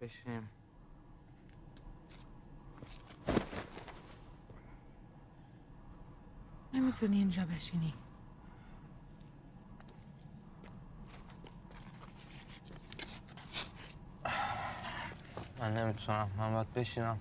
بشینیم. نمیتونی اینجا بشینی. من نمیتونم. من باید بشینم.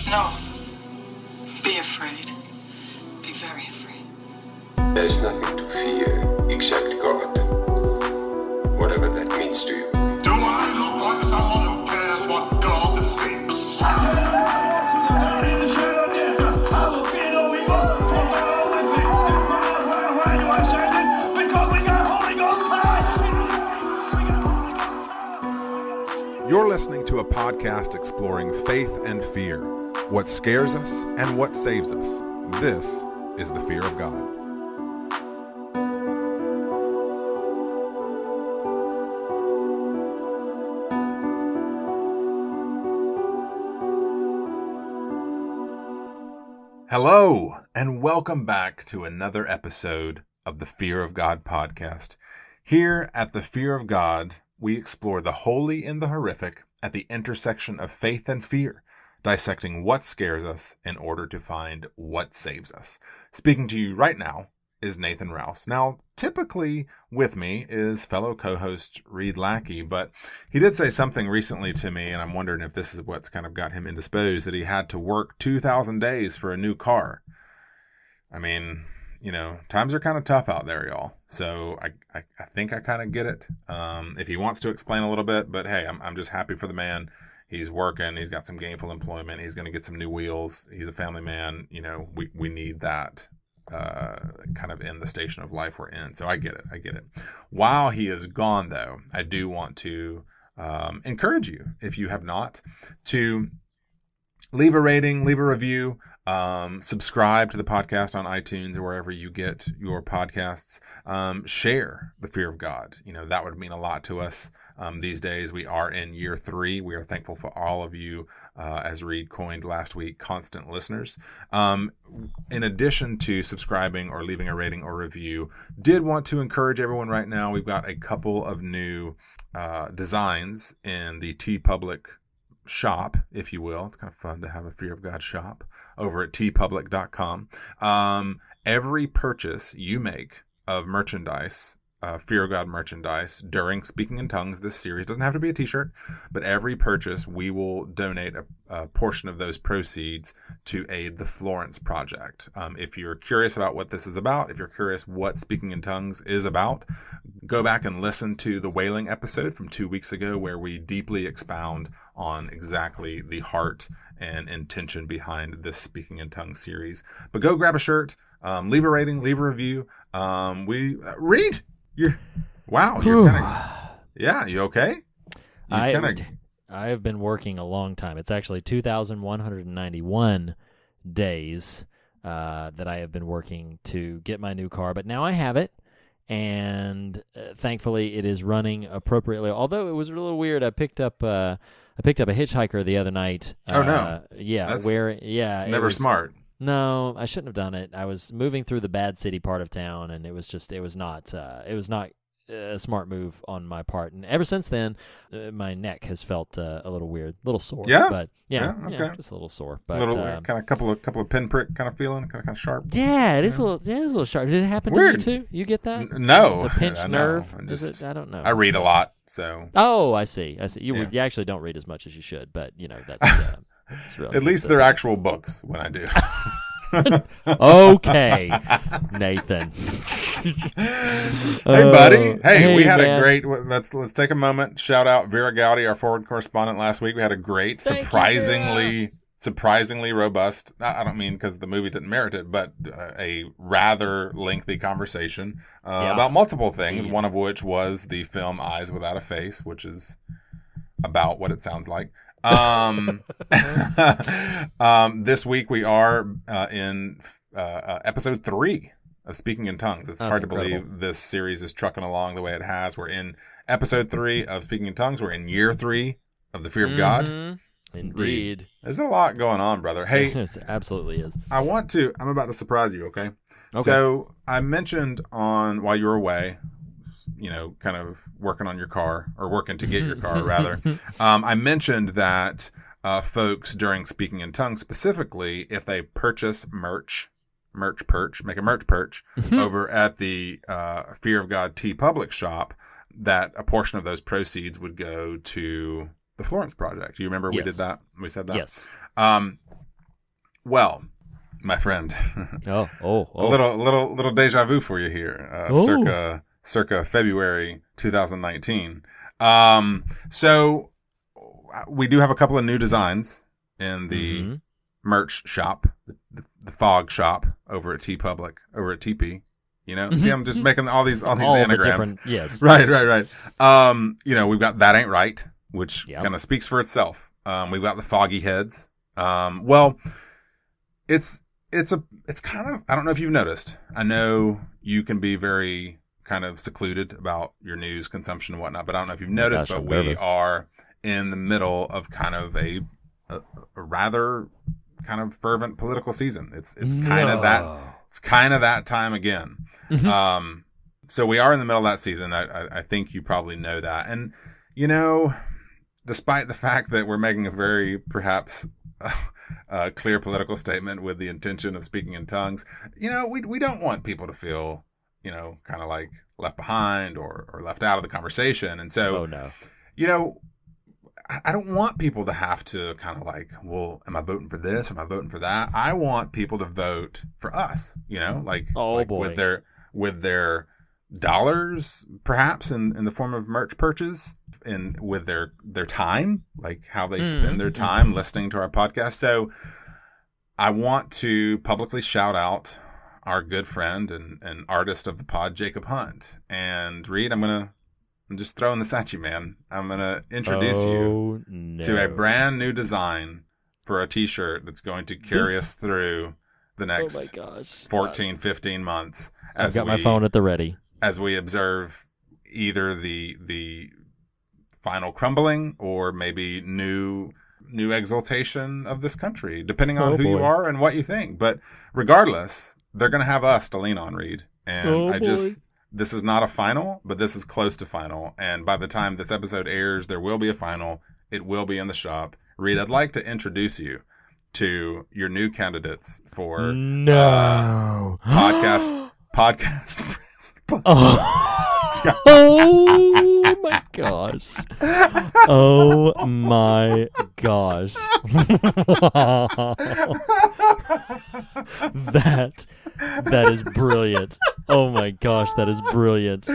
No. Be afraid. Be very afraid. There is nothing to fear except God. Whatever that means to you. Do I look like someone who cares what God thinks? Why do I say this? Because we got Holy Ghost power! You're listening to a podcast exploring faith and fear, what scares us and what saves us. This is the fear of God. Hello, and welcome back to another episode of the Fear of God podcast. Here at the Fear of God, we explore the holy and the horrific at the intersection of faith and fear, dissecting what scares us in order to find what saves us. Speaking to you right now is Nathan Rouse. Now, typically with me is fellow co-host Reed Lackey, but he did say something recently to me, and I'm wondering if this is what's kind of got him indisposed, that he had to work 2,000 days for a new car. I mean, you know, times are kind of tough out there, y'all. So I think I kind of get it. If he wants to explain a little bit, but hey, I'm just happy for the man. He's working. He's got some gainful employment. He's going to get some new wheels. He's a family man. You know, we need that kind of in the station of life we're in. So I get it. While he is gone, though, I do want to encourage you, if you have not, to leave a rating, leave a review, subscribe to the podcast on iTunes or wherever you get your podcasts. Share the fear of God. You know, that would mean a lot to us. These days, we are in year 3. We are thankful for all of you, as Reed coined last week, constant listeners. In addition to subscribing or leaving a rating or review, did want to encourage everyone right now. We've got a couple of new designs in the TeePublic shop, if you will. It's kind of fun to have a Fear of God shop over at teepublic.com. Every purchase you make of merchandise, Fear of God merchandise during Speaking in Tongues, this series, doesn't have to be a t-shirt, but every purchase we will donate a portion of those proceeds to aid the Florence Project. If you're curious about what this is about, if you're curious what Speaking in Tongues is about, go back and listen to the Wailing episode from 2 weeks ago, where we deeply expound on exactly the heart and intention behind this Speaking in Tongues series. But go grab a shirt, leave a rating, leave a review. Read. You're kind of, yeah, you okay? I have been working a long time. It's actually 2,191 days that I have been working to get my new car, but now I have it, and thankfully it is running appropriately. Although it was a little weird, I picked up a hitchhiker the other night. Oh no! Yeah, it's never smart. No, I shouldn't have done it. I was moving through the bad city part of town, and it was not a smart move on my part. And ever since then, my neck has felt a little weird, a little sore. Yeah, but okay, just a little sore. But a little kind of couple of pinprick kind of feeling, kind of sharp. Yeah, it is a little sharp. Did it happen Weird. to you too? You get that? No, it's a pinched nerve. I don't know. I read a lot, so. Oh, I see. You actually don't read as much as you should, but you know that's. It's really at least they're actual books when I do. Okay, Nathan. Hey, buddy. Hey, we had man. a great. Let's take a moment. Shout out Vera Gowdy, our forward correspondent last week. We had a great, surprisingly surprisingly robust. I don't mean because the movie didn't merit it, but a rather lengthy conversation about multiple things. Indeed. One of which was the film Eyes Without a Face, which is about what it sounds like. This week we are in episode 3 of Speaking in Tongues. It's hard to believe this series is trucking along the way it has. We're in episode 3 of Speaking in Tongues. We're in year 3 of the Fear of God. Indeed. There's a lot going on, brother. Hey, it absolutely is. I'm about to surprise you, okay? So I mentioned while you were away, kind of working on your car, or working to get your car, rather. I mentioned that folks during Speaking in Tongues, specifically, if they purchase make a merch perch over at the Fear of God TeePublic shop, that a portion of those proceeds would go to the Florence Project. You remember we did that? We said that? Yes. Well, my friend. A little deja vu for you here. Circa February 2019. So we do have a couple of new designs in the merch shop, the fog shop over at TeePublic, over at TP. See, I'm just making all these anagrams. Yes. Right. We've got That Ain't Right, which kind of speaks for itself. We've got the Foggy Heads. It's kind of, I don't know if you've noticed. I know you can be very kind of secluded about your news consumption and whatnot, but I don't know if you've noticed, but we are in the middle of kind of a rather kind of fervent political season. It's kind of that time again. So we are in the middle of that season. I think you probably know that. And, despite the fact that we're making a very perhaps clear political statement with the intention of speaking in tongues, we don't want people to feel, kind of like left behind or left out of the conversation. And so, I don't want people to have to kind of like, well, am I voting for this? Am I voting for that? I want people to vote for us, with their dollars, perhaps in the form of merch purchase, and with their time, like how they spend their time listening to our podcast. So I want to publicly shout out our good friend and artist of the pod, Jacob Hunt. And Reed, I'm just throwing this at you, man. I'm going to introduce you to a brand new design for a t-shirt that's going to carry us through the next 14, 15 months. I've got my phone at the ready. As we observe either the final crumbling or maybe new exaltation of this country, depending on who you are and what you think. But regardless, they're going to have us to lean on, Reed. And this is not a final, but this is close to final. And by the time this episode airs, there will be a final. It will be in the shop. Reed, I'd like to introduce you to your new candidates for podcast. Oh my gosh. Oh my gosh. That is brilliant. Oh my gosh, that is brilliant.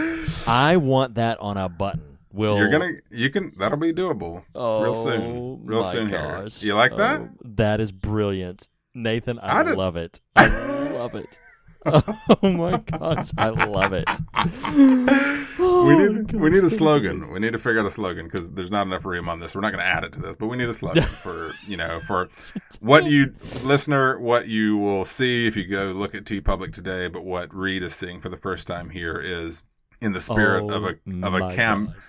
I want that on a button. That'll be doable real soon here. You like that? That is brilliant. Nathan, I love it. I love it. Oh my gosh, I love it. We need a slogan. We need to figure out a slogan because there's not enough room on this. We're not going to add it to this, but we need a slogan for what you will see if you go look at TeePublic today. But what Reed is seeing for the first time here is in the spirit of a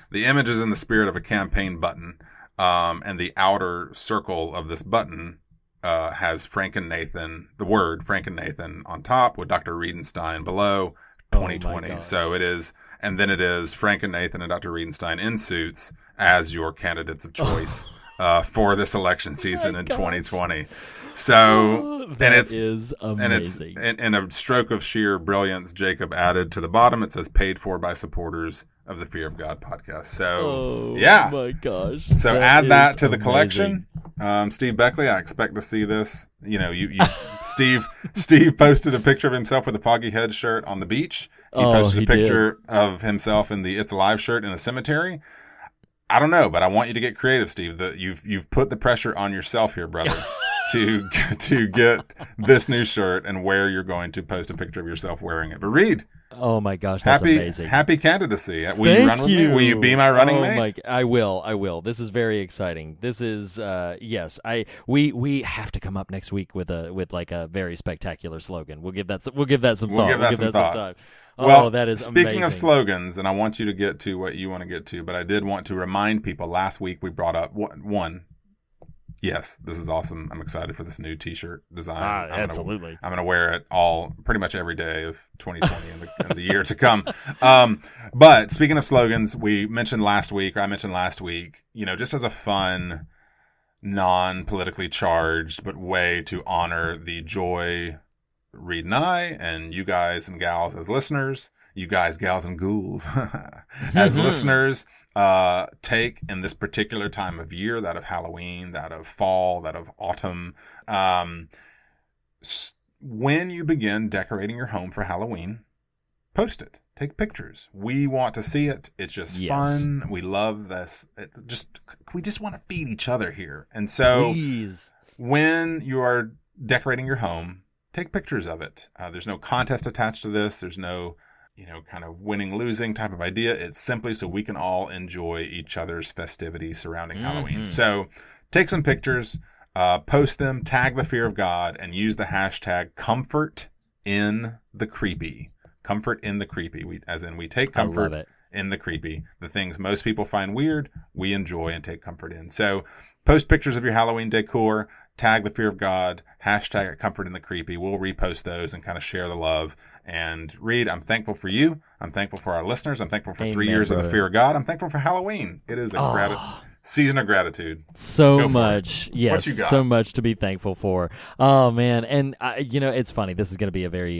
the image is in the spirit of a campaign button, and the outer circle of this button has Frank and Nathan, the word Frank and Nathan on top with Dr. Readinstein below, 2020. So it is, and then it is Frank and Nathan and Dr. Readinstein in suits as your candidates of choice for this election season in 2020. So, that is amazing. And it's in a stroke of sheer brilliance, Jacob added to the bottom, it says paid for by supporters of the Fear of God podcast. So, oh my gosh. So add that to the collection. Steve Beckley, I expect to see this. Steve posted a picture of himself with a Foggy Head shirt on the beach. He posted a picture of himself in the It's Alive shirt in a cemetery. I don't know, but I want you to get creative, Steve. You've put the pressure on yourself here, brother. to get this new shirt and where you're going to post a picture of yourself wearing it. But Reed, Oh my gosh, that's amazing. Happy candidacy. Will Thank you run with me? Will you be my running mate? I will. This is very exciting. This is yes. We have to come up next week with a very spectacular slogan. We'll give that some thought. Well, that is speaking amazing. of slogans, and I want you to get to what you want to get to, but I did want to remind people. Last week we brought up one. Yes, this is awesome. I'm excited for this new T-shirt design. Absolutely. I'm going to wear it pretty much every day of 2020 and the year to come. But speaking of slogans, I mentioned last week, just as a fun, non-politically charged, but way to honor the joy Reed and I, and you guys and gals as listeners, you guys, gals, and ghouls as listeners, take in this particular time of year, that of Halloween, that of fall, that of autumn, when you begin decorating your home for Halloween, post it. Take pictures. We want to see it. It's just fun. We love this. We just want to feed each other here. And so Please. When you are decorating your home, take pictures of it. There's no contest attached to this. There's no kind of winning, losing type of idea. It's simply so we can all enjoy each other's festivities surrounding Halloween. So take some pictures, post them, tag the fear of God, and use the hashtag comfort in the creepy. Comfort in the creepy. We take comfort in the creepy. The things most people find weird, we enjoy and take comfort in. So post pictures of your Halloween decor, tag the fear of God, hashtag it comfort in the creepy. We'll repost those and kind of share the love. And Reed, I'm thankful for you. I'm thankful for our listeners. I'm thankful for 3 years of the fear of God. I'm thankful for Halloween. It is a season of gratitude. So much. Yes. What you got? So much to be thankful for. Oh, man. And, it's funny. This is going to be a very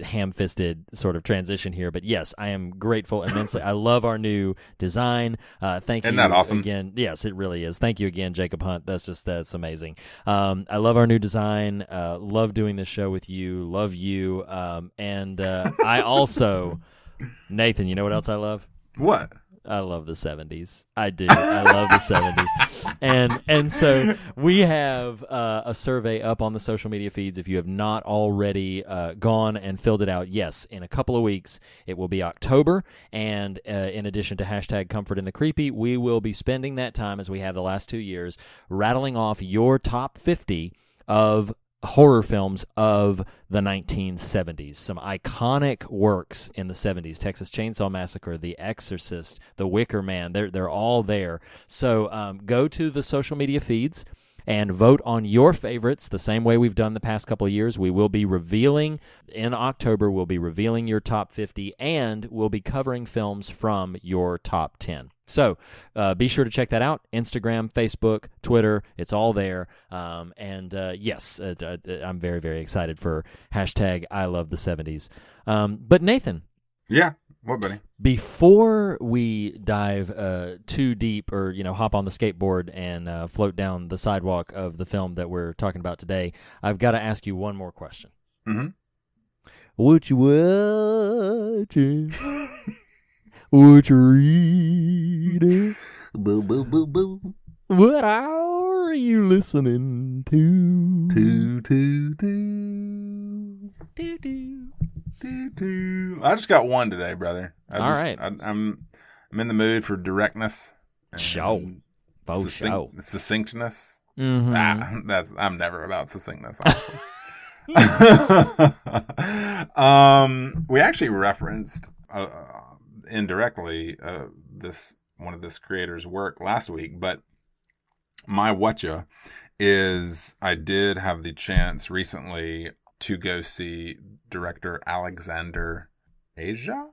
ham-fisted sort of transition here. But, yes, I am grateful immensely. I love our new design. Thank you. Isn't that awesome? Again. Yes, it really is. Thank you again, Jacob Hunt. That's amazing. I love our new design. Love doing this show with you. Love you. And I also, Nathan, you know what else I love? What? I love the 70s. I do. I love the 70s. And so we have a survey up on the social media feeds. If you have not already gone and filled it out, yes, in a couple of weeks, it will be October. And in addition to hashtag comfort in the creepy, we will be spending that time, as we have the last 2 years, rattling off your top 50 of horror films of the 1970s. Some iconic works in the 70s. Texas Chainsaw Massacre, The Exorcist, The Wicker Man. They're all there. So go to the social media feeds and vote on your favorites the same way we've done the past couple of years. We will be revealing, in October, we'll be revealing your top 50, and we'll be covering films from your top 10. So be sure to check that out. Instagram, Facebook, Twitter, it's all there. Yes, I'm very, very excited for hashtag I love the 70s. But Nathan. Yeah, what, buddy? Before we dive too deep or, hop on the skateboard and float down the sidewalk of the film that we're talking about today, I've got to ask you one more question. Mm-hmm. What you watching? What you reading? Boo, boo, boo, boo. What are you listening to? I just got one today, brother. All right. I'm in the mood for directness. Show. Succinctness. Mm-hmm. I'm never about succinctness, honestly. We actually referenced indirectly one of this creator's work last week, but my Whatcha is I did have the chance recently to go see director Alexander Aja,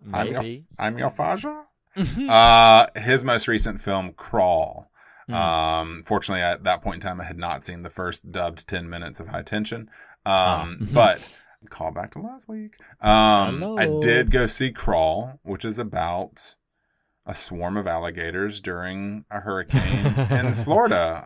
maybe. I'm your Faja. His most recent film, Crawl. Fortunately, at that point in time, I had not seen the first dubbed 10 minutes of High Tension. But call back to last week. I did go see Crawl, which is about a swarm of alligators during a hurricane in Florida.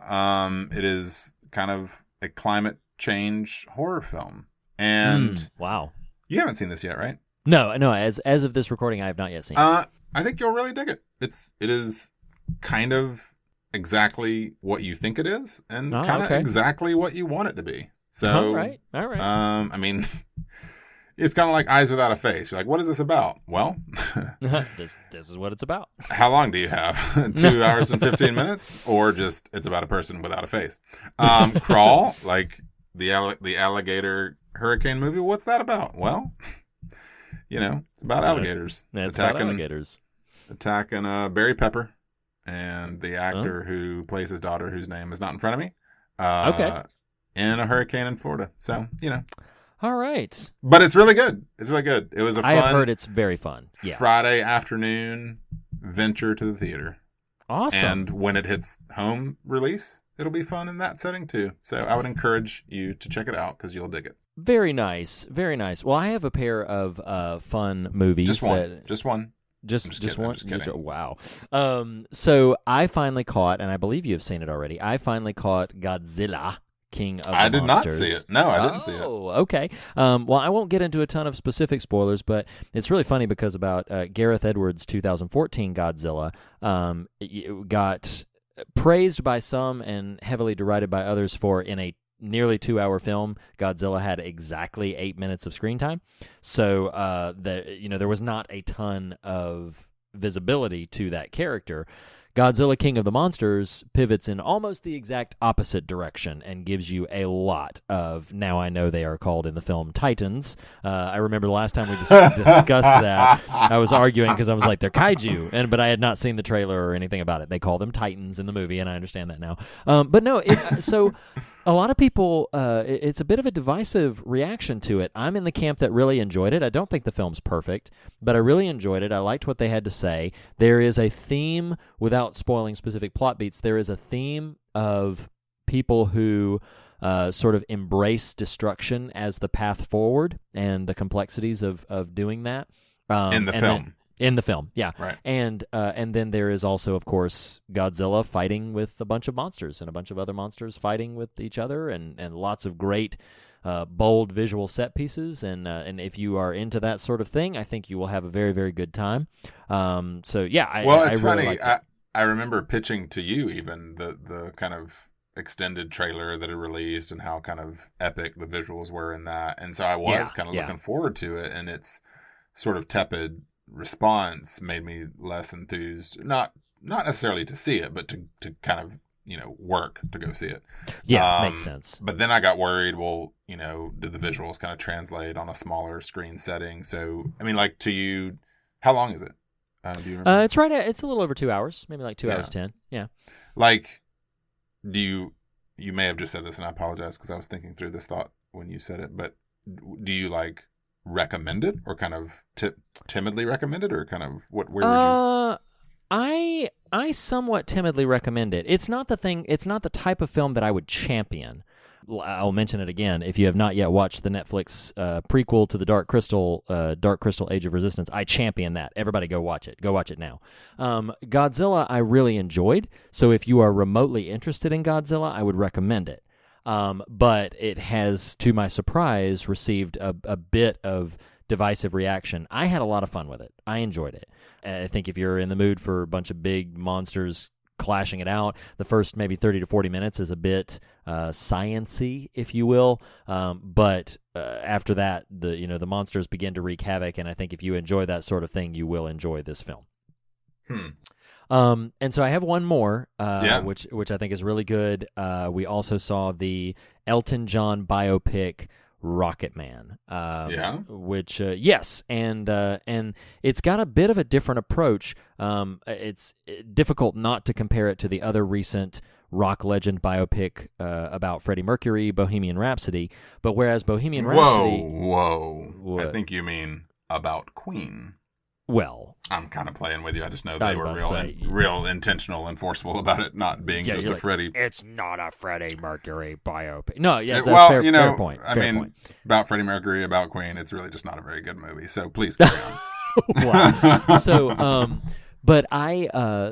It is kind of a climate change horror film. And wow. You haven't seen this yet, right? No. As of this recording, I have not yet seen it. I think you'll really dig it. It is kind of exactly what you think it is and Oh, kind of okay. exactly what you want it to be. So, All right. I mean, it's kind of like Eyes Without a Face. You're like, what is this about? Well, this is what it's about. how long do you have? 2 hours and 15 minutes? Or just it's about a person without a face? Crawl, like the alligator hurricane movie. What's that about? Well, it's about alligators. It's about alligators. Attacking Barry Pepper and the actor who plays his daughter, whose name is not in front of me. Okay. In a hurricane in Florida. So, All right. But it's really good. It's really good. It was a fun I have heard it's very fun. Yeah. Friday afternoon venture to the theater. Awesome. And when it hits home release, it'll be fun in that setting too. So I would encourage you to check it out because you'll dig it. Very nice. Very nice. Well, I have a pair of fun movies. Just one. That, Just one. Just kidding, one. I'm just kidding. Wow. So I finally caught, and I believe you have seen it already. I finally caught Godzilla, King of the Monsters. I did not see it. No, I didn't see it. Oh, okay. Well, I won't get into a ton of specific spoilers, but it's really funny because about Gareth Edwards' 2014 Godzilla got praised by some and heavily derided by others for, in a nearly 2-hour film, Godzilla had exactly 8 minutes of screen time. So there was not a ton of visibility to that character. Godzilla King of the Monsters pivots in almost the exact opposite direction and gives you a lot of, now I know they are called in the film Titans. I remember the last time we discussed that, I was arguing because I was like, they're kaiju, but I had not seen the trailer or anything about it. They call them Titans in the movie, and I understand that now. But no, so a lot of people, it's a bit of a divisive reaction to it. I'm in the camp that really enjoyed it. I don't think the film's perfect, but I really enjoyed it. I liked what they had to say. There is a theme, without spoiling specific plot beats, there is a theme of people who sort of embrace destruction as the path forward and the complexities of doing that. In the film. In the film, yeah. Right. And then there is also, of course, Godzilla fighting with a bunch of monsters and a bunch of other monsters fighting with each other, and lots of great, bold visual set pieces. And if you are into that sort of thing, I think you will have a very, very good time. So, yeah, it's I really funny. liked it. I remember pitching to you even the kind of extended trailer that it released and how kind of epic the visuals were in that. And so I was kind of looking forward to it, and its sort of tepid response made me less enthused, not necessarily to see it, but to kind of work to go see it. Makes sense. But then I got worried, well, did the visuals kind of translate on a smaller screen setting? So I mean, like, to you, how long is it? Do you remember? It's a little over 2 hours, maybe like 2 hours 10. Yeah. Like, you may have just said this, and I apologize because I was thinking through this thought when you said it, but do you like recommend it, or kind of timidly recommend it, or kind of where would you? I somewhat timidly recommend it. It's not the type of film that I would champion. I'll mention it again. If you have not yet watched the Netflix prequel to the Dark Crystal Age of Resistance, I champion that. Everybody go watch it. Go watch it now. Godzilla I really enjoyed, so if you are remotely interested in Godzilla, I would recommend it. But it has, to my surprise, received a bit of divisive reaction. I had a lot of fun with it. I enjoyed it. I think if you're in the mood for a bunch of big monsters clashing it out, the first maybe 30 to 40 minutes is a bit science-y, if you will. But after that, the monsters begin to wreak havoc, and I think if you enjoy that sort of thing, you will enjoy this film. And so I have one more, which I think is really good. We also saw the Elton John biopic Rocket Man. Which yes, and it's got a bit of a different approach. It's difficult not to compare it to the other recent rock legend biopic about Freddie Mercury, Bohemian Rhapsody. But whereas Bohemian Rhapsody, whoa, I think you mean about Queen. Well, I'm kind of playing with you. I just know they were real intentional and forceful about it not being just a Freddie. It's not a Freddie Mercury biopic. No, yeah, that's well, fair point. Fair point. About Freddie Mercury, about Queen, it's really just not a very good movie. So please carry on. Wow. So, but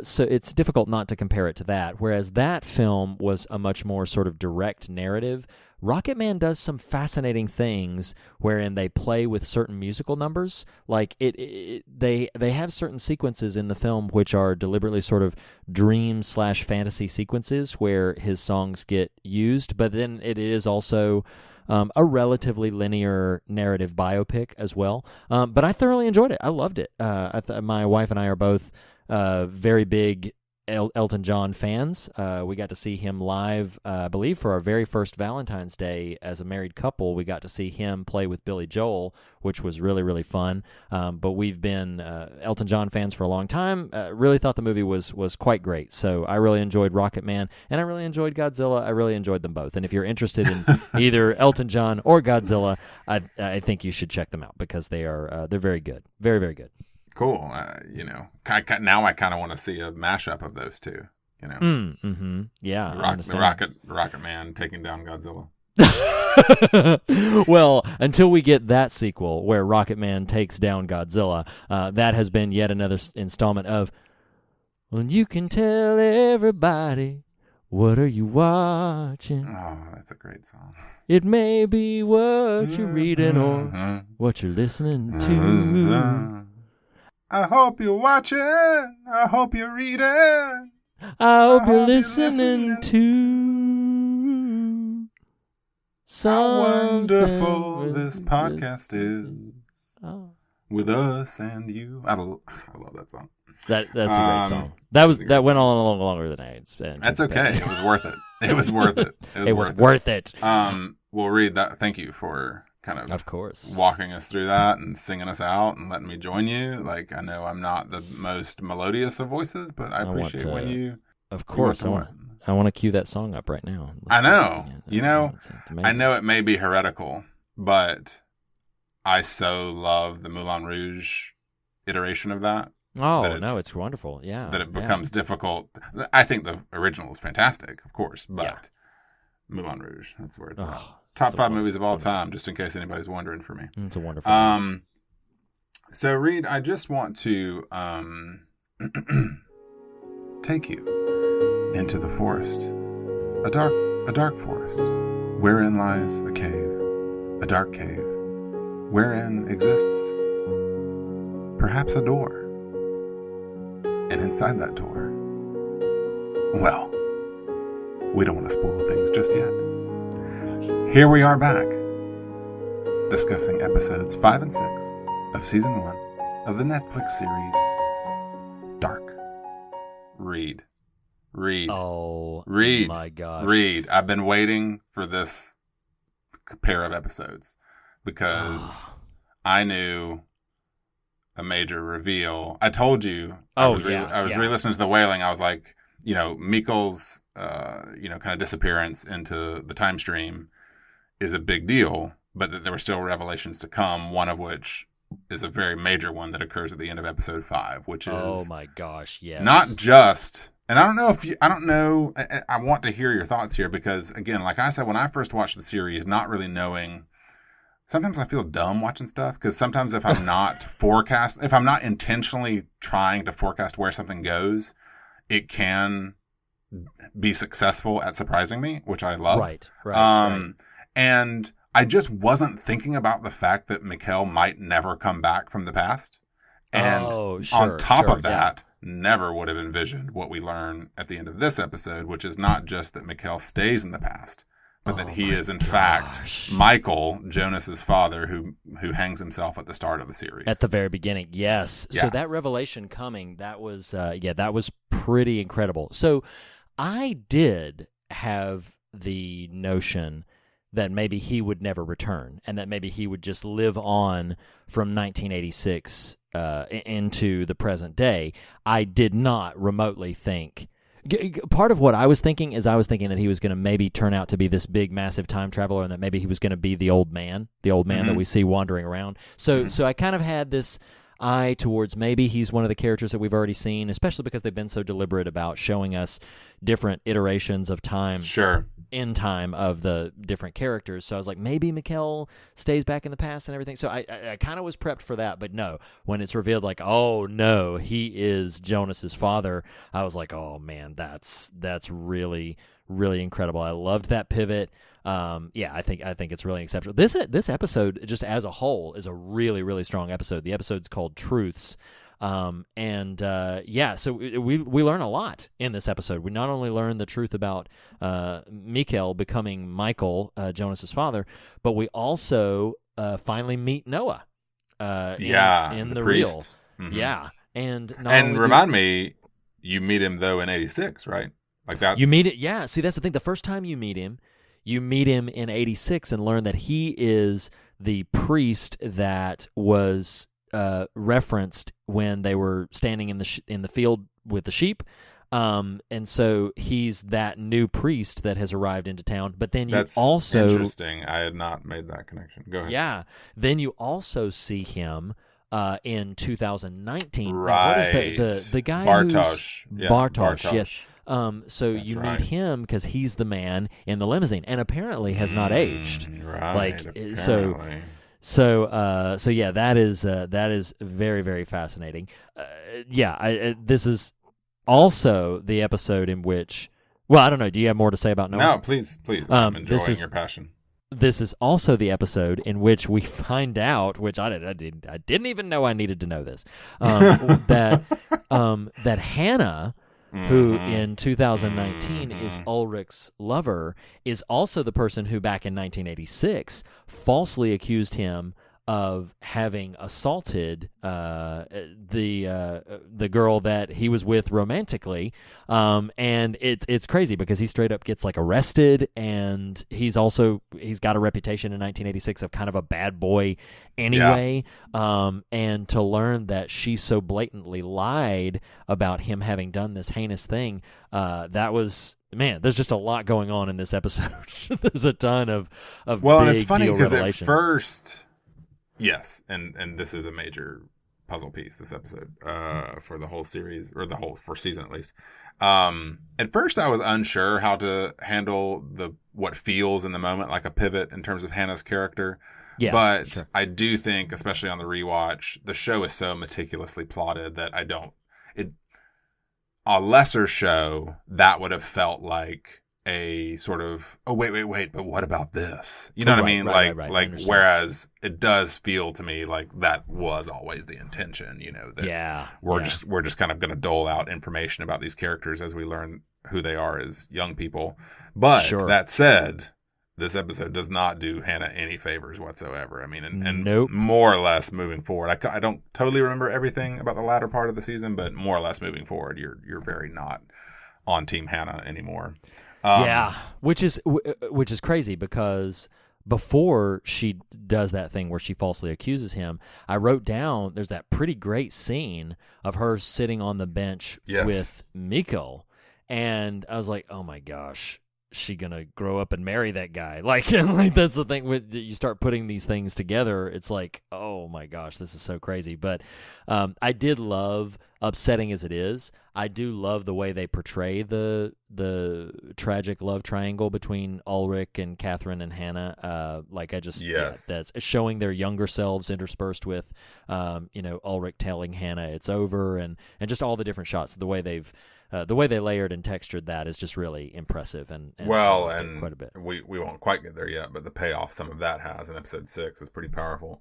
so it's difficult not to compare it to that. Whereas that film was a much more sort of direct narrative. Rocket Man does some fascinating things wherein they play with certain musical numbers. Like they have certain sequences in the film which are deliberately sort of dream/fantasy sequences where his songs get used, but then it is also a relatively linear narrative biopic as well. But I thoroughly enjoyed it. I loved it. My wife and I are both very big Elton John fans. We got to see him live, I believe, for our very first Valentine's Day as a married couple. We got to see him play with Billy Joel, which was really, really fun. But we've been Elton John fans for a long time. Really thought the movie was quite great. So I really enjoyed Rocket Man, and I really enjoyed Godzilla. I really enjoyed them both. And if you're interested in either Elton John or Godzilla, I think you should check them out because they're very good. Very, very good. Cool. Now I kind of want to see a mashup of those two. Yeah, the Rocket Man taking down Godzilla. Well, until we get that sequel where Rocket Man takes down Godzilla, that has been yet another installment of, well, you can tell everybody, what are you watching? Oh, that's a great song. It may be what you're reading or what you're listening to. I hope you're watching. I hope you're reading. I hope you're listening to how wonderful something this podcast is with us and you. I love that song. That's a great song. That went on a little longer than I had spent. That's okay. It was worth it. It was worth it. It was worth it. We'll read that. Thank you for kind of course, walking us through that and singing us out and letting me join you. Like, I know I'm not the most melodious of voices, but I appreciate when you. Of course, I want to cue that song up right now. I know. I know it may be heretical, but I so love the Moulin Rouge iteration of that. Oh, no, it's wonderful. Yeah. That it becomes difficult. I think the original is fantastic, of course, but Moulin Rouge, that's where it's at. Top 5 movies of all time, just in case anybody's wondering for me. It's a wonderful movie. So, Reed, I just want to take you into the forest. A dark forest, wherein lies a cave. A dark cave, wherein exists perhaps a door. And inside that door, well, we don't want to spoil things just yet. Here we are back, discussing episodes 5 and 6 of Season 1 of the Netflix series Dark. Read. Oh, Read. My gosh. Read. I've been waiting for this pair of episodes because I knew a major reveal. I told you. I was re-listening to The Wailing. I was like, Mikkel's, kind of disappearance into the time stream is a big deal, but that there were still revelations to come, one of which is a very major one that occurs at the end of episode 5, which is... Oh my gosh, yes. Not just... And I don't know I want to hear your thoughts here because, again, like I said, when I first watched the series, not really knowing... Sometimes I feel dumb watching stuff because sometimes if I'm not if I'm not intentionally trying to forecast where something goes, it can be successful at surprising me, which I love. Right. And I just wasn't thinking about the fact that Mikkel might never come back from the past. And on top of that, never would have envisioned what we learn at the end of this episode, which is not just that Mikkel stays in the past, but that he is in fact Michael, Jonas's father, who hangs himself at the start of the series. At the very beginning, yes. Yeah. So that revelation coming, that was pretty incredible. So I did have the notion that maybe he would never return and that maybe he would just live on from 1986 into the present day. I did not remotely think... Part of what I was thinking is that he was going to maybe turn out to be this big, massive time traveler and that maybe he was going to be the old man that we see wandering around. So I kind of had this eye towards maybe he's one of the characters that we've already seen, especially because they've been so deliberate about showing us different iterations of time. Sure. In time of the different characters. So I was like, maybe Mikkel stays back in the past and everything. So I kind of was prepped for that, but no, when it's revealed like, oh no, he is Jonas's father, I was like, oh man, that's really, really incredible. I loved that pivot. Yeah, I think it's really exceptional. This episode, just as a whole, is a really, really strong episode. The episode's called Truths. So we learn a lot in this episode. We not only learn the truth about Michael becoming Michael, Jonas's father, but we also finally meet Noah. In the priest. real, Mm-hmm. yeah, and remind me, you meet him though in '86, right? Like that's you meet it. Yeah, see, that's the thing. The first time you meet him in '86 and learn that he is the priest that was referenced when they were standing in the field with the sheep. And so he's that new priest that has arrived into town. But then That's also interesting. I had not made that connection. Go ahead. Yeah. Then you also see him in 2019. Right. Now, what is the guy Bartosz. who's Bartosz? Bartosz. Yes. So That's you right. meet him because he's the man in the limousine, and apparently has not aged. Right. Like apparently. So yeah, that is very, very fascinating. This is also the episode in which, well, I don't know. Do you have more to say about Noah? No, please. I'm enjoying your passion. This is also the episode in which we find out, which I didn't even know I needed to know this, that Hannah, who in 2019 is Ulrich's lover, is also the person who back in 1986 falsely accused him of having assaulted the girl that he was with romantically, and it's crazy because he straight up gets like arrested, and he's got a reputation in 1986 of kind of a bad boy anyway. And to learn that she so blatantly lied about him having done this heinous thing, that was. Man, there's just a lot going on in this episode. There's a ton of and big it's funny because at first. Yes, and this is a major puzzle piece, this episode, for the whole series, or the whole first season at least. At first I was unsure how to handle what feels in the moment like a pivot in terms of Hannah's character. Yeah, but sure. I do think, especially on the rewatch, the show is so meticulously plotted that a lesser show, that would have felt like a sort of, oh, wait, but what about this? You know what I mean? Right. Whereas it does feel to me like that was always the intention, that we're just kind of going to dole out information about these characters as we learn who they are as young people. But that said, this episode does not do Hannah any favors whatsoever. I mean, and nope. More or less moving forward. I don't totally remember everything about the latter part of the season, but more or less moving forward, you're very not on Team Hannah anymore. Which is crazy because before she does that thing where she falsely accuses him, I wrote down there's that pretty great scene of her sitting on the bench with Mikkel, and I was like, oh my gosh, she gonna grow up and marry that guy? Like that's the thing. When you start putting these things together, it's like, oh my gosh, this is so crazy. But I did love, upsetting as it is, I do love the way they portray the tragic love triangle between Ulrich and Catherine and Hannah. That's showing their younger selves interspersed with, Ulrich telling Hannah it's over, and just all the different shots. The way they layered and textured that is just really impressive, and quite a bit. We won't quite get there yet, but the payoff some of that has in episode 6 is pretty powerful.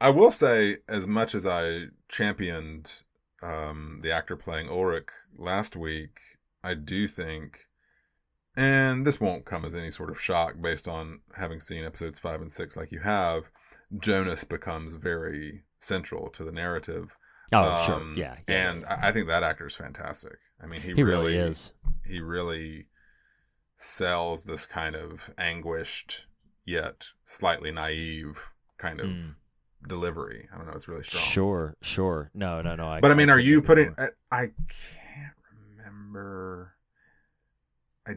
I will say, as much as I championed the actor playing Ulrich last week, I do think, and this won't come as any sort of shock based on having seen episodes 5 and 6 like you have, Jonas becomes very central to the narrative. Oh, sure. Yeah. And I think that actor is fantastic. I mean, he really is. He really sells this kind of anguished yet slightly naive kind of delivery. I don't know. It's really strong. Sure. No. But I mean, are you putting? I can't remember. I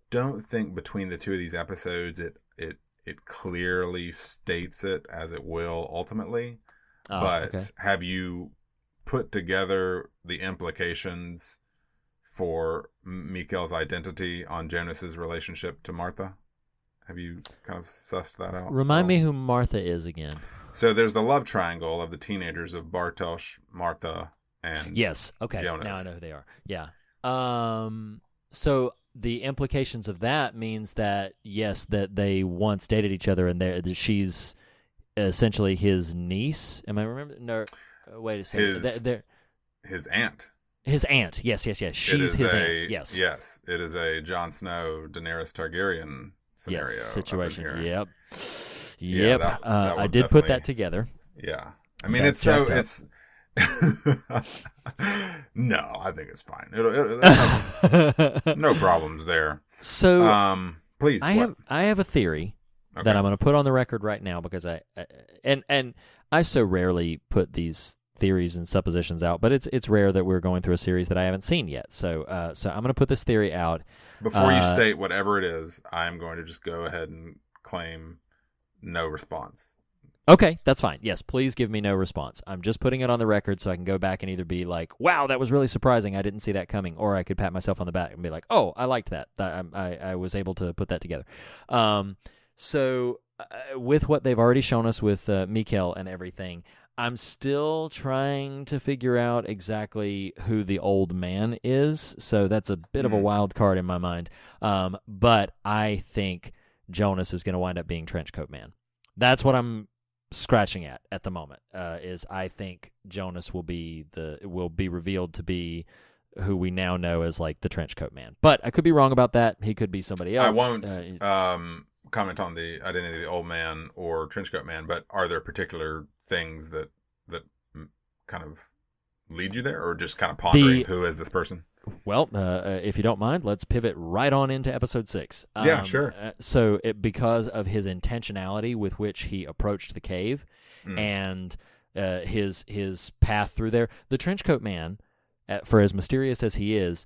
don't think between the two of these episodes it clearly states it as it will ultimately. But have you put together the implications for Mikkel's identity on Jonas's relationship to Martha? Have you kind of sussed that out? Remind me who Martha is again. So there's the love triangle of the teenagers of Bartosz, Martha, and yes. Okay. Jonas. Now I know who they are. Yeah. So the implications of that means that, yes, that they once dated each other, and she's essentially his niece. Am I remembering? No, wait a second. His aunt. His aunt. Yes. She's his aunt. Yes. Yes. It is a Jon Snow, Daenerys Targaryen scenario. Yes, situation. Yep. Yeah, that I did put that together. Yeah. I mean, it's no, I think it's fine. No problems there. So, please. I have a theory that I'm going to put on the record right now, because I so rarely put these theories and suppositions out, but it's rare that we're going through a series that I haven't seen yet. So I'm going to put this theory out. Before you state whatever it is, I'm going to just go ahead and claim no response. Okay, that's fine. Yes, please give me no response. I'm just putting it on the record so I can go back and either be like, wow, that was really surprising, I didn't see that coming, or I could pat myself on the back and be like, oh, I liked that. I was able to put that together. So with what they've already shown us with Mikkel and everything, I'm still trying to figure out exactly who the old man is, so that's a bit of a wild card in my mind. But I think Jonas is going to wind up being Trenchcoat Man. That's what I'm scratching at the moment. Is I think Jonas will be revealed to be who we now know as like the Trenchcoat Man. But I could be wrong about that. He could be somebody else. I won't comment on the identity of the old man or Trenchcoat Man, but are there particular things that kind of lead you there, or just kind of pondering who is this person? Well, if you don't mind, let's pivot right on into episode 6. Yeah, sure. Because of his intentionality with which he approached the cave and his path through there, the Trenchcoat Man, for as mysterious as he is,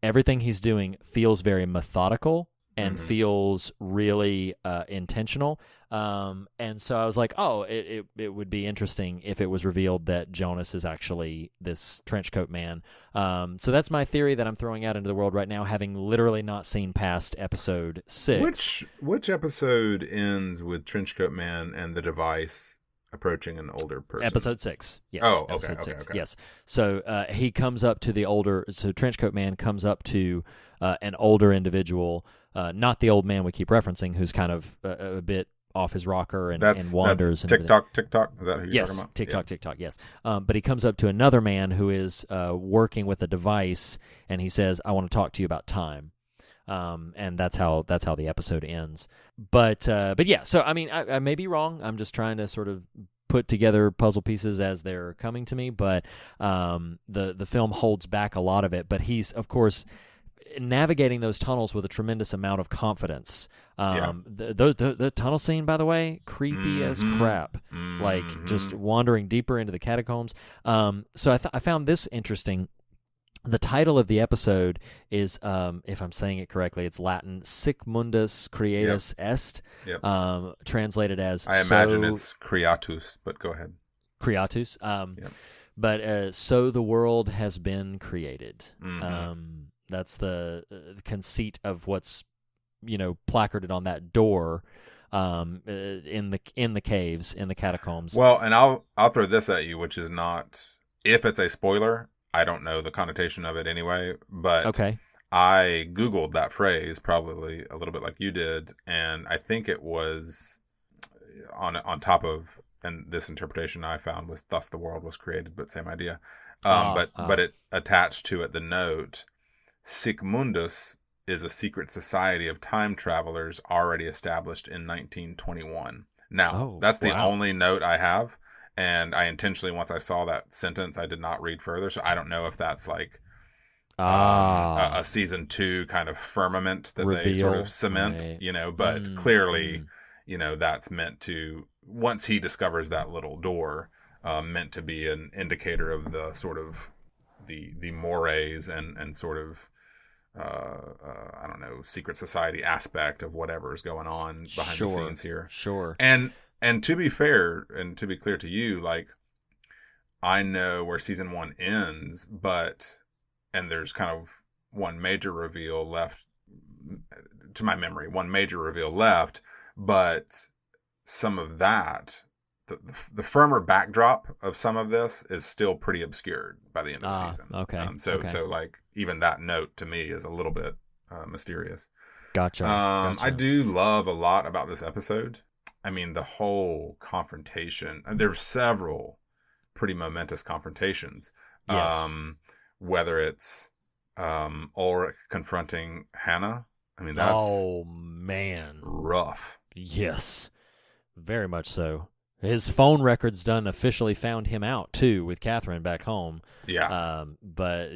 everything he's doing feels very methodical and feels really intentional. And so I was like, oh, it would be interesting if it was revealed that Jonas is actually this Trenchcoat Man. So that's my theory that I'm throwing out into the world right now, having literally not seen past episode 6. Which episode ends with Trenchcoat Man and the device approaching an older person? Episode 6. Yes. Oh, okay. Episode 6. Okay. Yes. So he comes up to so Trenchcoat Man comes up to an older individual, not the old man we keep referencing, who's kind of a bit off his rocker and wanders. That's TikTok. Is that who you're talking about? TikTok, yes. But he comes up to another man who is working with a device, and he says, I want to talk to you about time. And that's how the episode ends. But yeah, so I mean, I may be wrong. I'm just trying to sort of put together puzzle pieces as they're coming to me, but the film holds back a lot of it. But he's, of course, navigating those tunnels with a tremendous amount of confidence. The tunnel scene, by the way, creepy as crap. Like just wandering deeper into the catacombs. So I found this interesting. The title of the episode is, if I'm saying it correctly, it's Latin, Sic Mundus Creatus Est, translated as... I imagine it's Creatus, but go ahead. Creatus. But so the world has been created. That's the conceit of what's, placarded on that door in the caves, in the catacombs. Well, and I'll throw this at you, which is not... If it's a spoiler... I don't know the connotation of it anyway, but okay. I Googled that phrase probably a little bit like you did, and I think it was on top of, and this interpretation I found was thus the world was created, but same idea. But it attached to it the note, Sic Mundus is a secret society of time travelers already established in 1921. Now, that's the only note I have. And I intentionally, once I saw that sentence, I did not read further. So I don't know if that's like a season 2 kind of firmament that reveal, they sort of cement, right. But clearly, that's meant to, once he discovers that little door, meant to be an indicator of the sort of the mores and sort of, I don't know, secret society aspect of whatever is going on behind the scenes here. Sure. And to be fair, and to be clear to you, like, I know where season 1 ends, and there's kind of one major reveal left, to my memory, but some of that, the firmer backdrop of some of this is still pretty obscured by the end of the season. Okay. So like, even that note to me is a little bit mysterious. Gotcha. I do love a lot about this episode. I mean, the whole confrontation. There were several pretty momentous confrontations. Yes. Whether it's Ulrich confronting Hannah. I mean, that's man, rough. Yes, very much so. His phone records done officially found him out too with Catherine back home. Yeah. But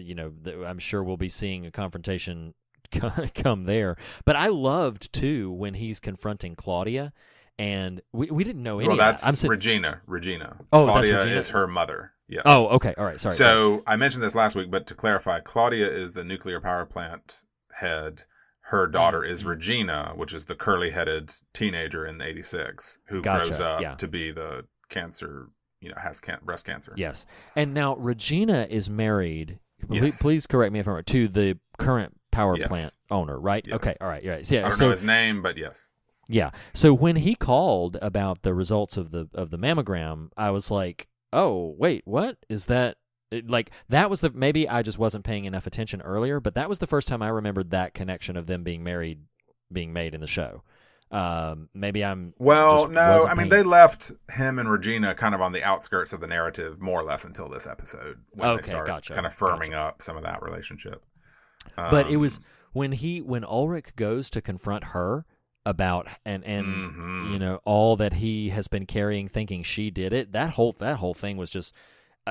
I'm sure we'll be seeing a confrontation come there. But I loved too when he's confronting Claudia, and we didn't know any. Well, that's of that. Regina. Oh, Claudia that's Regina. is her mother. Yes. Oh, okay. All right. Sorry. So I mentioned this last week, but to clarify, Claudia is the nuclear power plant head. Her daughter is Regina, which is the curly-headed teenager in the 86 who grows up to be the cancer, has breast cancer. Yes. And now Regina is married. Yes. Please correct me if I'm wrong. To the current power plant owner, right? Yes. Okay. All right. Right. Yeah. I don't know his name, but yes. Yeah. So when he called about the results of the mammogram, I was like, "Oh, wait, what is that?" That was maybe I just wasn't paying enough attention earlier, but that was the first time I remembered that connection of them being married being made in the show. Maybe I'm no, I mean they left him and Regina kind of on the outskirts of the narrative more or less until this episode when they start kind of firming up some of that relationship. But it was when Ulrich goes to confront her about and all that he has been carrying, thinking she did it. That whole thing was just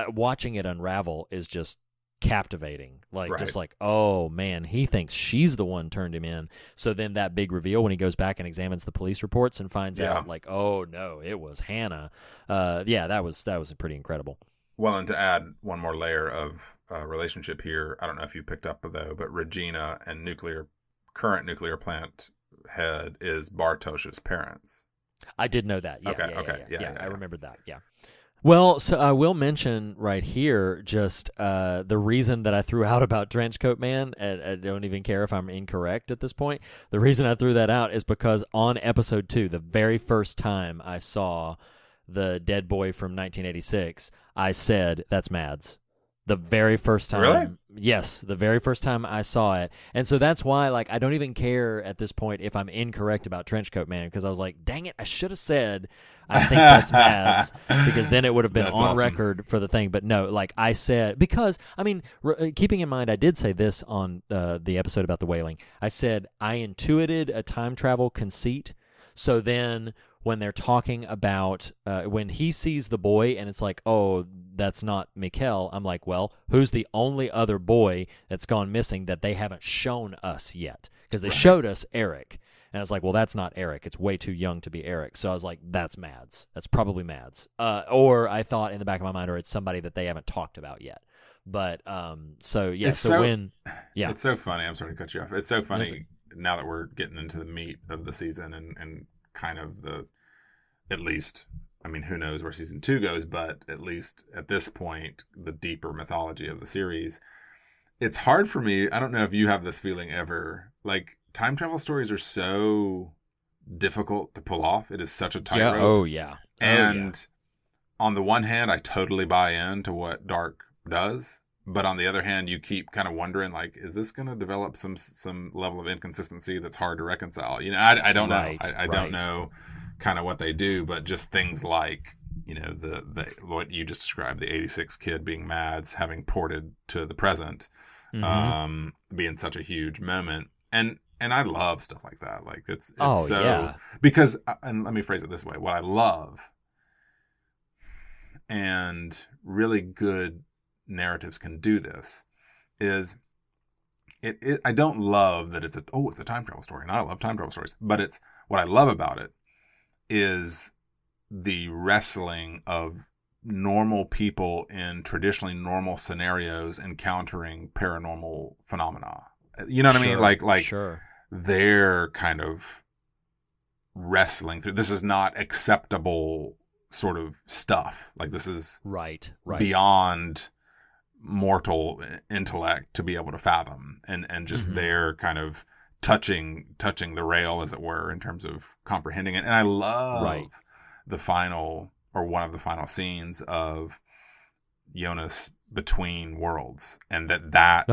watching it unravel is just captivating. Just like, oh man, he thinks she's the one turned him in. So then that big reveal when he goes back and examines the police reports and finds out oh no, it was Hannah. That was pretty incredible. Well, and to add one more layer of relationship here, I don't know if you picked up though, but Regina and current nuclear plant head is Bartosz's parents. I did know that. Yeah, I remembered that. Yeah. Well, so I will mention right here just the reason that I threw out about Trenchcoat Man, and I don't even care if I'm incorrect at this point. The reason I threw that out is because on episode 2, the very first time I saw the dead boy from 1986, I said, "That's Mads." The very first time. Really? Yes, the very first time I saw it. And so that's why I don't even care at this point if I'm incorrect about Trenchcoat Man, because I was like, dang it, I should have said I think that's Mads, because then it would have been on awesome. record for the thing. But no, I said, because, I mean, keeping in mind, I did say this on the episode about the whaling. I said I intuited a time travel conceit. So then when they're talking about when he sees the boy and it's like, oh, that's not Mikkel, I'm like, well, who's the only other boy that's gone missing that they haven't shown us yet? Because they showed us Eric. And I was like, well, that's not Eric. It's way too young to be Eric. So I was like, that's Mads. That's probably Mads. Or I thought in the back of my mind, or it's somebody that they haven't talked about yet. But it's so funny. I'm sorry to cut you off. It's so funny now that we're getting into the meat of the season and kind of at least, I mean, who knows where season 2 goes, but at least at this point, the deeper mythology of the series. It's hard for me. I don't know if you have this feeling ever. Time travel stories are so difficult to pull off. It is such a tightrope. Oh, yeah. On the one hand, I totally buy into what Dark does. But on the other hand, you keep kind of wondering, is this going to develop some level of inconsistency that's hard to reconcile? I don't know. I don't know kind of what they do, but just things like, the what you just described, the 86 kid being Mads, having ported to the present, being such a huge moment. And I love stuff like that. Because, and let me phrase it this way, what I love and really good narratives can do this is I don't love that it's a time travel story, and I love time travel stories, but it's what I love about it is the wrestling of normal people in traditionally normal scenarios encountering paranormal phenomena. You know what I mean? Sure. They're kind of wrestling through. This is not acceptable sort of stuff. This is right beyond mortal intellect to be able to fathom, and just they're kind of touching the rail, as it were, in terms of comprehending it. And I love the final, or one of the final scenes of Jonas between worlds, and that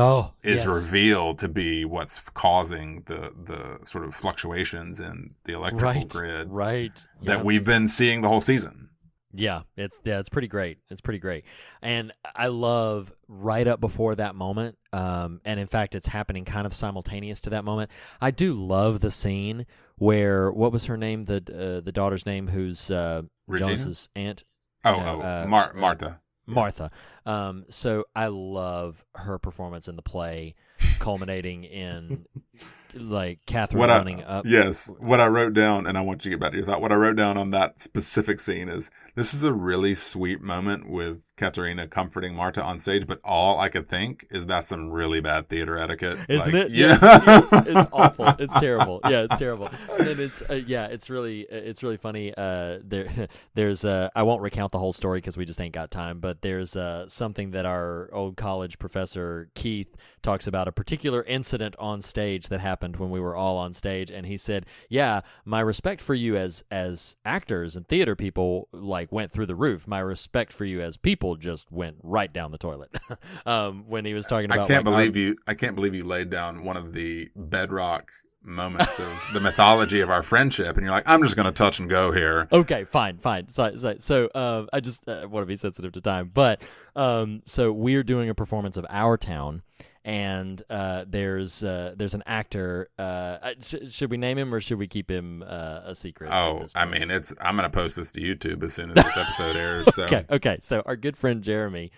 is revealed to be what's causing the sort of fluctuations in the electrical grid that we've been seeing the whole season. Yeah, it's pretty great. It's pretty great. And I love right up before that moment, and in fact it's happening kind of simultaneous to that moment. I do love the scene where, what was her name, the daughter's name, who's Jonas's aunt? Martha. Martha. So I love her performance in the play, culminating in like Catherine running up. Yes. What I wrote down, and I want you to get back to your thought, what I wrote down on that specific scene is, this is a really sweet moment with Katerina comforting Marta on stage, but all I could think is that's some really bad theater etiquette. Isn't it? Yeah. Yes, it's awful. It's terrible. Yeah, it's terrible. And it's it's really funny. There's I won't recount the whole story because we just ain't got time, but there's something that our old college professor Keith talks about, a particular incident on stage that happened when we were all on stage, and he said, "Yeah, my respect for you as actors and theater people like went through the roof. My respect for you as people just went right down the toilet." When he was talking about, I can't believe you laid down one of the bedrock moments of the mythology of our friendship, and you're like, I'm just going to touch and go here. Okay, fine. So I just want to be sensitive to time, but so we're doing a performance of Our Town. And there's an actor. Should we name him or should we keep him a secret? Oh, I mean, I'm going to post this to YouTube as soon as this episode airs. So. Okay. So our good friend Jeremy,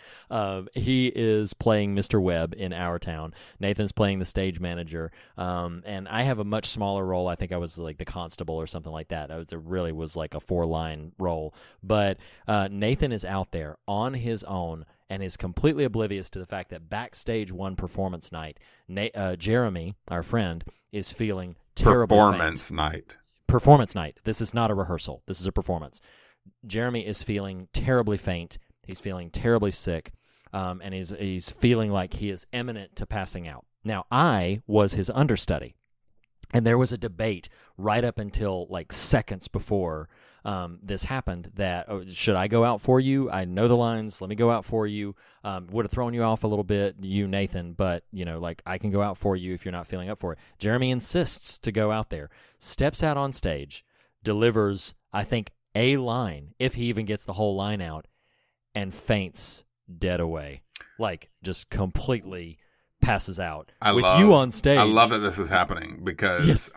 he is playing Mr. Webb in Our Town. Nathan's playing the stage manager, and I have a much smaller role. I think I was like the constable or something like that. It really was like a 4-line role. But Nathan is out there on his own and is completely oblivious to the fact that backstage one performance night, Jeremy, our friend, is feeling terribly faint. Performance night. This is not a rehearsal. This is a performance. Jeremy is feeling terribly faint. He's feeling terribly sick, and he's feeling like he is imminent to passing out. Now, I was his understudy, and there was a debate right up until like seconds before this happened that, should I go out for you? I know the lines. Let me go out for you. Would have thrown you off a little bit, you, Nathan, but, like I can go out for you if you're not feeling up for it. Jeremy insists to go out there, steps out on stage, delivers, I think, a line, if he even gets the whole line out, and faints dead away. Like, just completely passes out. You on stage. I love that this is happening because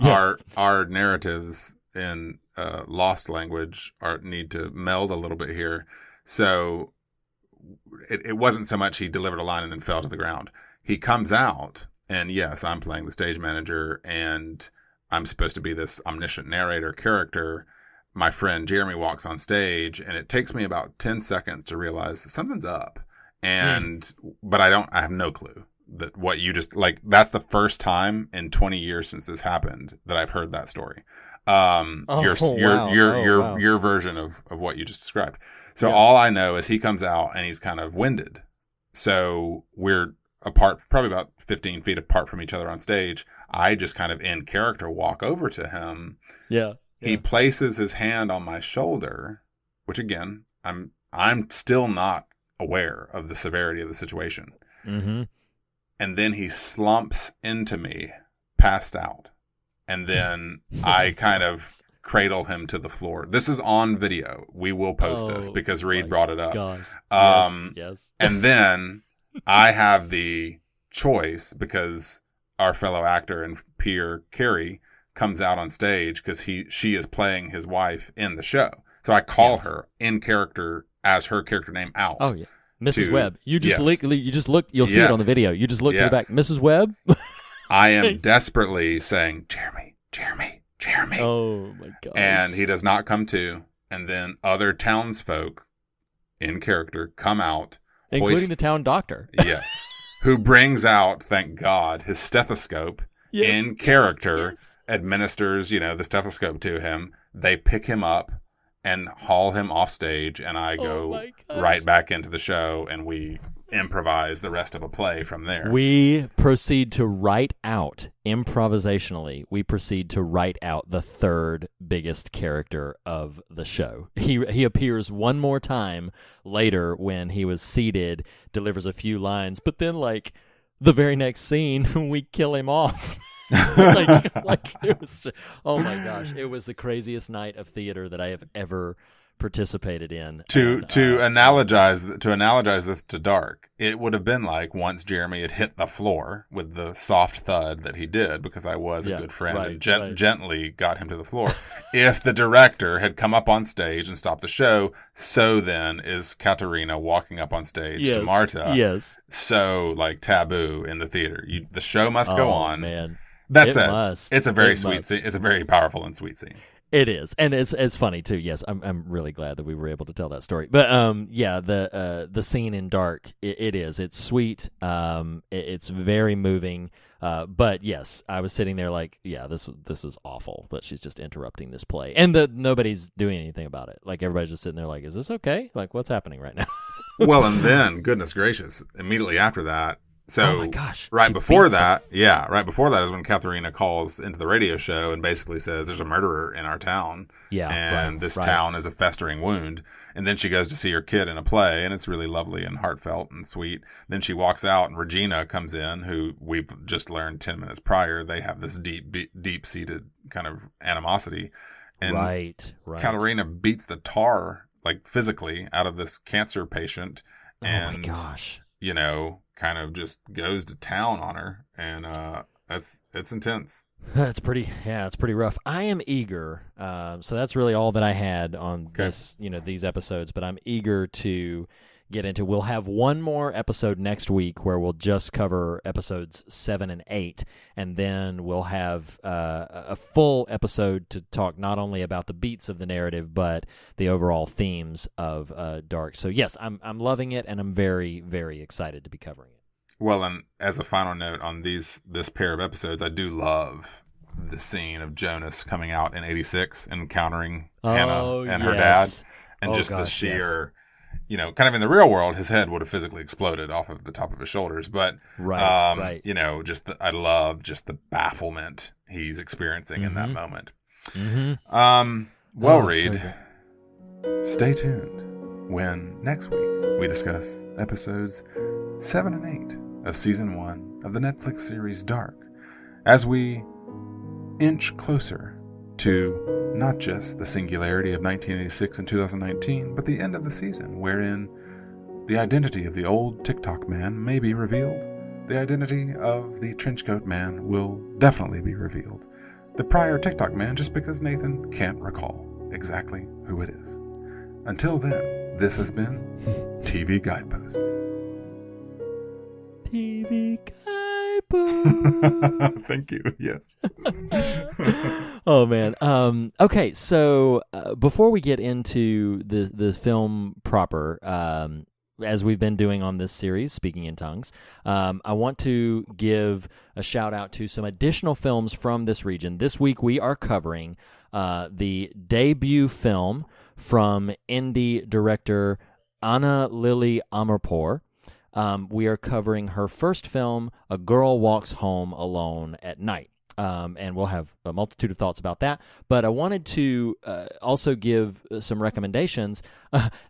our narratives in lost language need to meld a little bit here. So it wasn't so much he delivered a line and then fell to the ground. He comes out, and yes, I'm playing the stage manager, and I'm supposed to be this omniscient narrator character. My friend Jeremy walks on stage, and it takes me about 10 seconds to realize something's up. But I have no clue that what you just, like, that's the first time in 20 years since this happened that I've heard that story. Your version of what you just described. So all I know is he comes out and he's kind of winded. So we're apart, probably about 15 feet apart from each other on stage. I just kind of in character walk over to him. Yeah. He places his hand on my shoulder, which again, I'm still not aware of the severity of the situation. Mm-hmm. And then he slumps into me, passed out. And then I kind of cradle him to the floor. This is on video. We will post this because Reed brought it up. Yes. And then I have the choice, because our fellow actor and peer, Carrie, comes out on stage because she is playing his wife in the show. So I call her in character as her character name out. Oh, yeah. Mrs. Webb. You just look, you'll see it on the video. You just look to the back. Mrs. Webb? I am desperately saying, Jeremy. Oh, my God. And he does not come to. And then other townsfolk in character come out. Including the town doctor. Yes. Who brings out, thank God, his stethoscope in character, administers, the stethoscope to him. They pick him up and haul him off stage, and I go right back into the show, and we improvise the rest of a play from there. We proceed to write out, improvisationally, the third biggest character of the show. He appears one more time later when he was seated, delivers a few lines, but then, like, the very next scene, we kill him off. like it was, oh my gosh, it was the craziest night of theater that I have ever participated in. To analogize this to Dark, it would have been like once Jeremy had hit the floor with the soft thud that he did, because I was a good friend and gently got him to the floor. If the director had come up on stage and stopped the show, so then is Katerina walking up on stage to Marta. Yes. So like taboo in the theater. The show must go on. Man. That's it. it. Must. It's a very sweet scene. It's a very powerful and sweet scene. It is, and it's funny too. Yes, I'm really glad that we were able to tell that story. But the scene in Dark, it's sweet. It's very moving. But yes, I was sitting there like, yeah, this is awful that she's just interrupting this play, and that nobody's doing anything about it. Like, everybody's just sitting there like, is this okay? Like, what's happening right now? Well, and then, goodness gracious, immediately after that. So oh my gosh! Right before that is when Katharina calls into the radio show and basically says there's a murderer in our town. Yeah, and this town is a festering wound. And then she goes to see her kid in a play, and it's really lovely and heartfelt and sweet. Then she walks out, and Regina comes in, who we've just learned 10 minutes prior they have this deep-seated kind of animosity. And right. Katharina beats the tar, like, physically out of this cancer patient. And, oh my gosh! You know, kind of just goes to town on her, and it's intense. It's pretty rough. I am eager. So that's really all that I had on this, these episodes. But I'm eager to get into. We'll have one more episode next week where we'll just cover episodes 7 and 8, and then we'll have a full episode to talk not only about the beats of the narrative but the overall themes of Dark. So yes, I'm loving it, and I'm very, very excited to be covering it. Well, and as a final note on this pair of episodes, I do love the scene of Jonas coming out in '86 and encountering Hannah and her dad, and the sheer, kind of in the real world, his head would have physically exploded off of the top of his shoulders. But right. I love just the bafflement he's experiencing in that moment. Mm-hmm. Reed, stay tuned when next week we discuss episodes 7 and 8 of season 1 of the Netflix series Dark, as we inch closer to not just the singularity of 1986 and 2019, but the end of the season, wherein the identity of the old TikTok man may be revealed. The identity of the trenchcoat man will definitely be revealed. The prior TikTok man, just because Nathan can't recall exactly who it is. Until then, this has been TV Guideposts. TV Guideposts. Thank you. Yes. Oh man. Okay. So before we get into the film proper, as we've been doing on this series, Speaking in Tongues, I want to give a shout out to some additional films from this region. This week we are covering the debut film from indie director Ana Lily Amirpour. We are covering her first film, A Girl Walks Home Alone at Night. And we'll have a multitude of thoughts about that. But I wanted to also give some recommendations.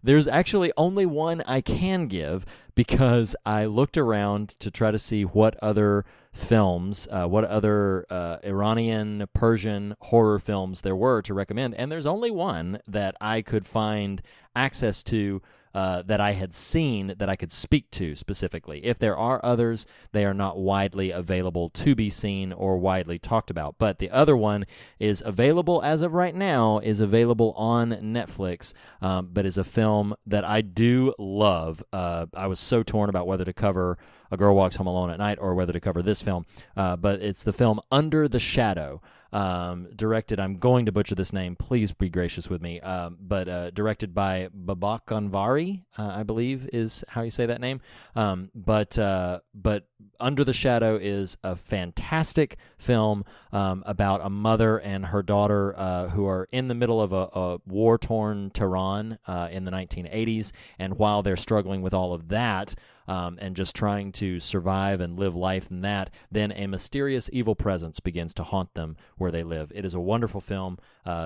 There's actually only one I can give, because I looked around to try to see what other films, what other Iranian, Persian horror films there were to recommend. And there's only one that I could find access to that I had seen that I could speak to specifically. If there are others, they are not widely available to be seen or widely talked about. But the other one is available as of right now, is available on Netflix, but is a film that I do love. I was so torn about whether to cover A Girl Walks Home Alone at Night or whether to cover this film, but it's the film Under the Shadow. Directed, I'm going to butcher this name, please be gracious with me, but directed by Babak Anvari, I believe is how you say that name. But Under the Shadow is a fantastic film about a mother and her daughter who are in the middle of a war-torn Tehran in the 1980s, and while they're struggling with all of that, and just trying to survive and live life in that, then a mysterious evil presence begins to haunt them where they live. It is a wonderful film.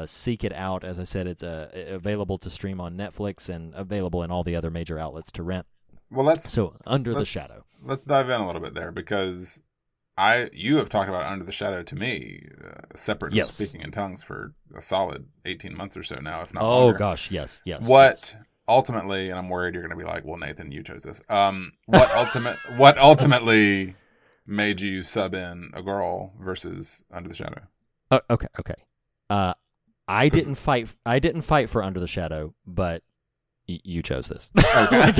Seek it out. As I said, it's available to stream on Netflix and available in all the other major outlets to rent. Well, Under the Shadow. Let's dive in a little bit there, because you have talked about Under the Shadow to me, separate to Speaking in Tongues, for a solid 18 months or so now, if not longer. Oh, gosh, yes. Ultimately, and I'm worried you're going to be like, well, Nathan, you chose this. What ultimately made you sub in A Girl versus Under the Shadow? Okay. I didn't fight for Under the Shadow, but you chose this. Okay. I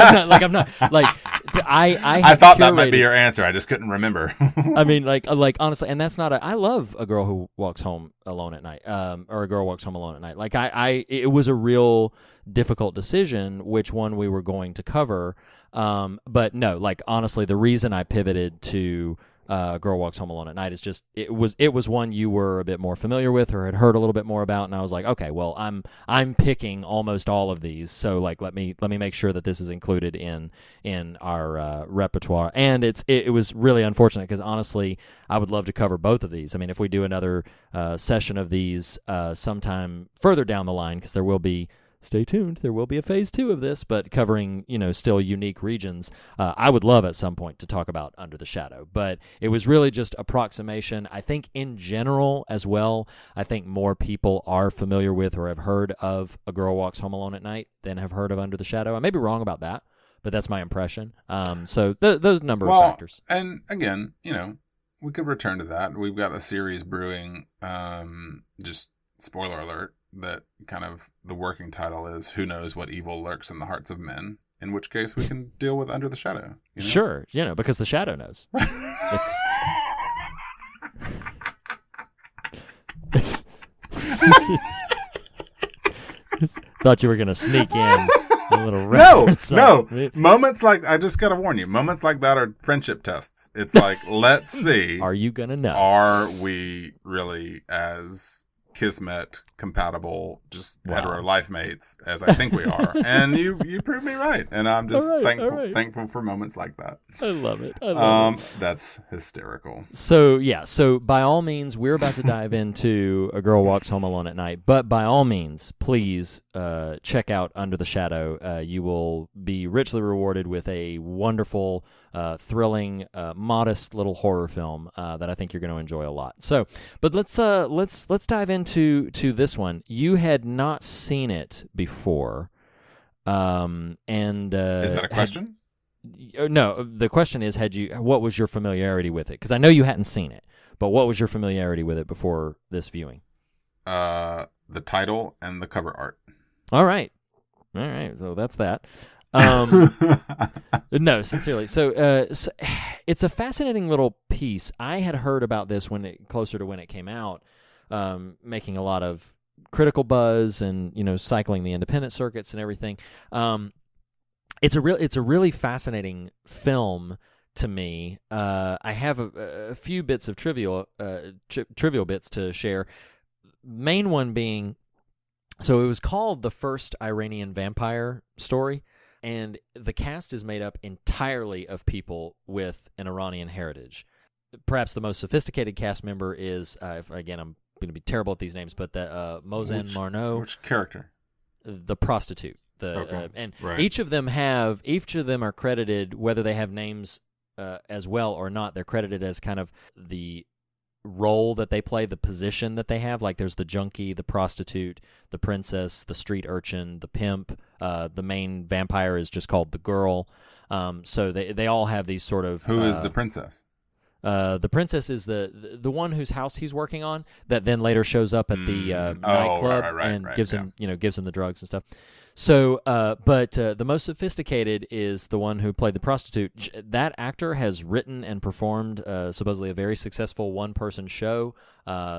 thought that might be your answer. I just couldn't remember. I mean, honestly, and that's not I love A Girl Who Walks Home Alone at Night, or A Girl Walks Home Alone at Night. It was a real difficult decision which one we were going to cover. But no, honestly, the reason I pivoted to Girl Walks Home Alone at Night is just it was one you were a bit more familiar with or had heard a little bit more about, and I was like, okay, well, I'm picking almost all of these, so let me make sure that this is included in our repertoire. And it was really unfortunate because honestly, I would love to cover both of these. I mean, if we do another session of these sometime further down the line, because there will be. Stay tuned. There will be a phase 2 of this, but covering, still unique regions. I would love at some point to talk about Under the Shadow, but it was really just approximation. I think in general as well, I think more people are familiar with or have heard of A Girl Walks Home Alone at Night than have heard of Under the Shadow. I may be wrong about that, but that's my impression. So those number of factors. And again, we could return to that. We've got a series brewing, just spoiler alert, that kind of the working title is Who Knows What Evil Lurks in the Hearts of Men, in which case we can deal with Under the Shadow. Sure, because the Shadow knows. Thought you were going to sneak in a little reference. No. Moments like, I just got to warn you, moments like that are friendship tests. It's like, let's see. Are you going to know? Are we really as Kismet compatible, just hetero life mates as I think we are? And you proved me right, and I'm just thankful for moments like that. I love it. That's hysterical. So by all means, we're about to dive into A Girl Walks Home Alone at Night, but by all means, please check out Under the Shadow. You will be richly rewarded with a wonderful, thrilling, modest little horror film that I think you're going to enjoy a lot. So, but let's dive into this one. You had not seen it before, and is that a question? No, the question is, what was your familiarity with it? Because I know you hadn't seen it, but what was your familiarity with it before this viewing? The title and the cover art. All right, so that's that. No, sincerely. So, it's a fascinating little piece. I had heard about this closer to when it came out, making a lot of critical buzz and cycling the independent circuits and everything. It's a really fascinating film to me. I have a few bits of trivial bits to share. Main one being, so it was called The First Iranian Vampire Story, and the cast is made up entirely of people with an Iranian heritage. Perhaps the most sophisticated cast member is, again, I'm going to be terrible at these names, but Mozen Marno. Which character? The prostitute. Each of them are credited, whether they have names as well or not, they're credited as kind of the role that they play, the position that they have. Like there's the junkie, the prostitute, the princess, the street urchin, the pimp. The main vampire is just called the girl. So they all have these sort of... Who is the princess? The princess is the one whose house he's working on that then later shows up at the nightclub and gives him the drugs and stuff. So, but the most sophisticated is the one who played the prostitute. That actor has written and performed supposedly a very successful one-person show.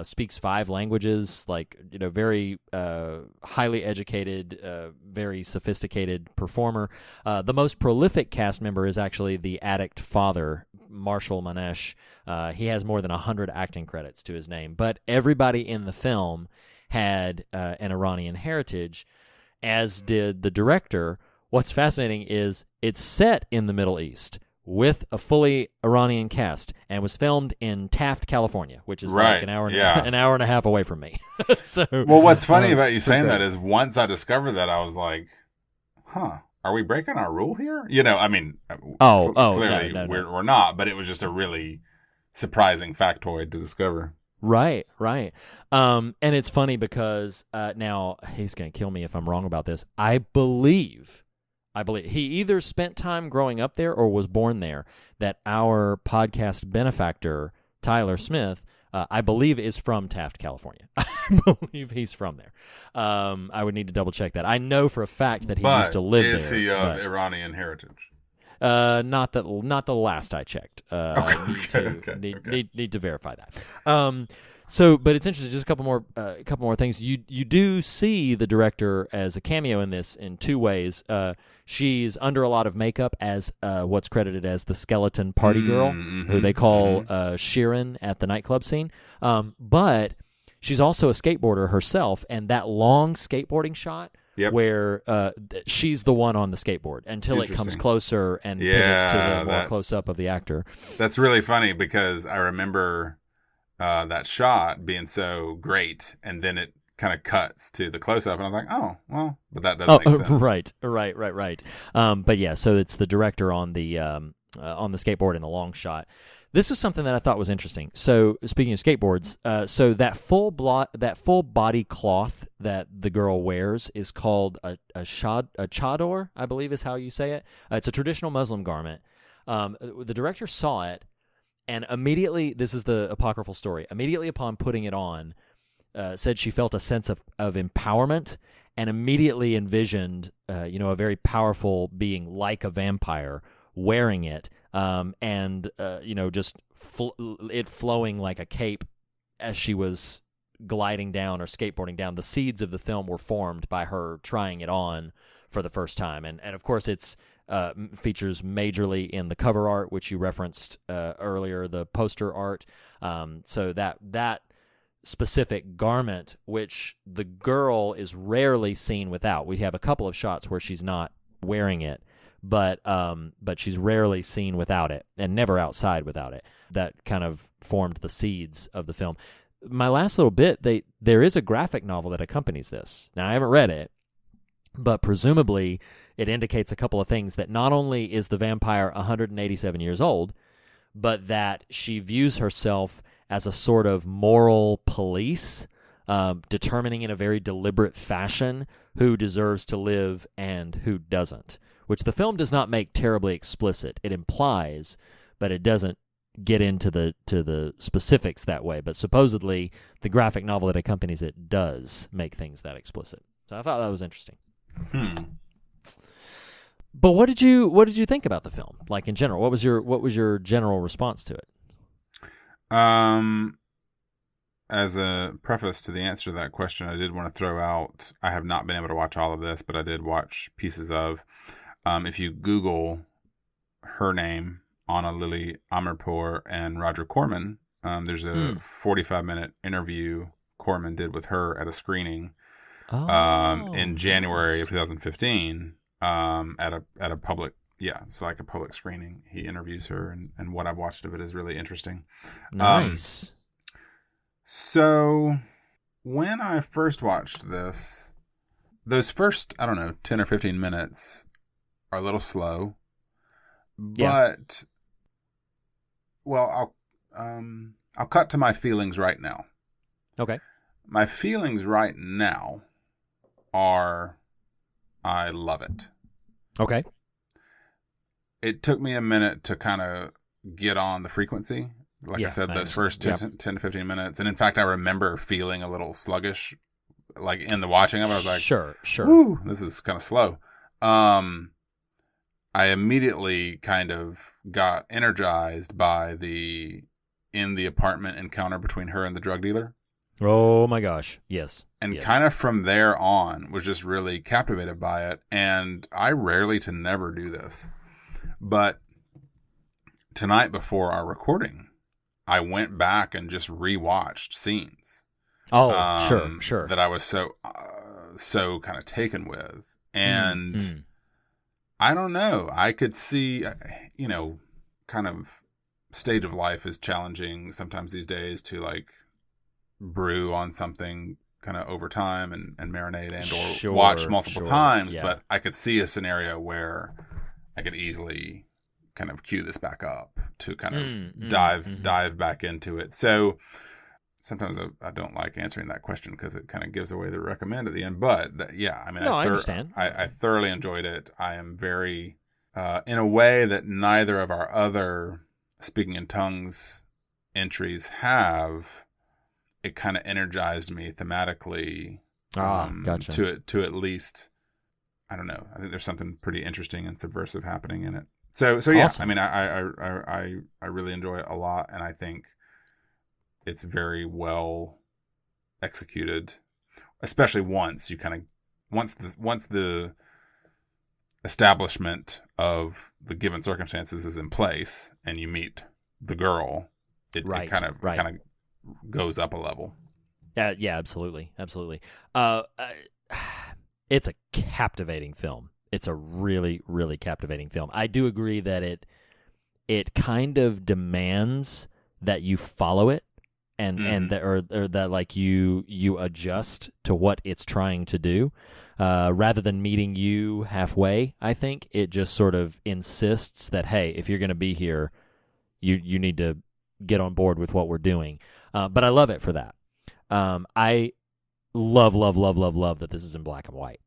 Speaks 5 languages, very highly educated, very sophisticated performer. The most prolific cast member is actually the addict father, Marshall Manesh. He has more than 100 acting credits to his name. But everybody in the film had an Iranian heritage, as did the director. what's fascinating is it's set in the Middle East with a fully Iranian cast and was filmed in Taft, California, which is like an hour and a half away from me. So, well, what's funny about you saying that is once I discovered that, I was like, huh, are we breaking our rule here? You know, I mean, clearly no. We're not, but it was just a really surprising factoid to discover. Right. And it's funny because now he's going to kill me if I'm wrong about this. I believe he either spent time growing up there or was born there, that our podcast benefactor, Tyler Smith, I believe is from Taft, California. I believe he's from there. I would need to double check that. I know for a fact that he used to live there. Is he of Iranian heritage? Not the last I checked. Need to verify that. But it's interesting. Just a couple more things. You do see the director as a cameo in this in two ways. She's under a lot of makeup as what's credited as the skeleton party girl, who they call Shirin at the nightclub scene. But she's also a skateboarder herself, and that long skateboarding shot. Yep. Where she's the one on the skateboard until it comes closer and pivots to the more close-up of the actor. That's really funny because I remember that shot being so great, and then it kind of cuts to the close-up, and I was like, oh, well, but that doesn't make sense. Right. But yeah, so it's the director on the skateboard in the long shot. This was something that I thought was interesting. So speaking of skateboards, so that full body cloth that the girl wears is called a chador, I believe is how you say it. It's a traditional Muslim garment. The director saw it, and immediately, this is the apocryphal story, immediately upon putting it on, said she felt a sense of empowerment and immediately envisioned a very powerful being like a vampire wearing it. Just it flowing like a cape as she was gliding down or skateboarding down. The seeds of the film were formed by her trying it on for the first time. And of course, it's features majorly in the cover art, which you referenced earlier, the poster art. So that specific garment, which the girl is rarely seen without. We have a couple of shots where she's not wearing it, but she's rarely seen without it, and never outside without it. That kind of formed the seeds of the film. My last little bit, there is a graphic novel that accompanies this. Now, I haven't read it, but presumably it indicates a couple of things, that not only is the vampire 187 years old, but that she views herself as a sort of moral police, determining in a very deliberate fashion who deserves to live and who doesn't, which the film does not make terribly explicit. It implies, but it doesn't get into the specifics that way. But supposedly, the graphic novel that accompanies it does make things that explicit. So I thought that was interesting. But what did you think about the film? Like, in general, what was your general response to it? As a preface to the answer to that question, I did want to throw out, I have not been able to watch all of this, but I did watch pieces of. If you Google her name, Ana Lily Amirpour, and Roger Corman, there's a 45-minute interview Corman did with her at a screening in January of 2015 at a public, like a public screening. He interviews her, and what I've watched of it is really interesting. Nice. So when I first watched this, those first, 10 or 15 minutes are a little slow, but I'll cut to my feelings right now. Okay. My feelings right now are, I love it. Okay. It took me a minute to kind of get on the frequency. Like I said, those first 10 to 15 minutes. And in fact, I remember feeling a little sluggish, like in the watching of it. I was like, sure. Woo, this is kind of slow. I immediately kind of got energized by in the apartment encounter between her and the drug dealer. Oh my gosh. Yes. And kind of from there on was just really captivated by it. And I rarely to never do this. But tonight before our recording, I went back and just rewatched scenes. Oh, sure. That I was so kind of taken with. And I don't know. I could see, kind of stage of life is challenging sometimes these days to like brew on something kind of over time and marinate and or watch multiple times. Yeah. But I could see a scenario where I could easily kind of cue this back up to kind of dive back into it. So sometimes I don't like answering that question because it kind of gives away the recommend at the end. But I understand. I thoroughly enjoyed it. I am very, in a way that neither of our other Speaking in Tongues entries have, it kind of energized me thematically. Gotcha. To at least, I don't know. I think there's something pretty interesting and subversive happening in it. So yeah. Awesome. I mean, I really enjoy it a lot, and I think it's very well executed, especially once the establishment of the given circumstances is in place and you meet the girl, it kind of goes up a level. Yeah, absolutely. It's a captivating film. It's a really, really captivating film. I do agree that it kind of demands that you follow it and that like you adjust to what it's trying to do, rather than meeting you halfway. I think it just sort of insists that, hey, if you're going to be here, you need to get on board with what we're doing. But I love it for that. I love that this is in black and white.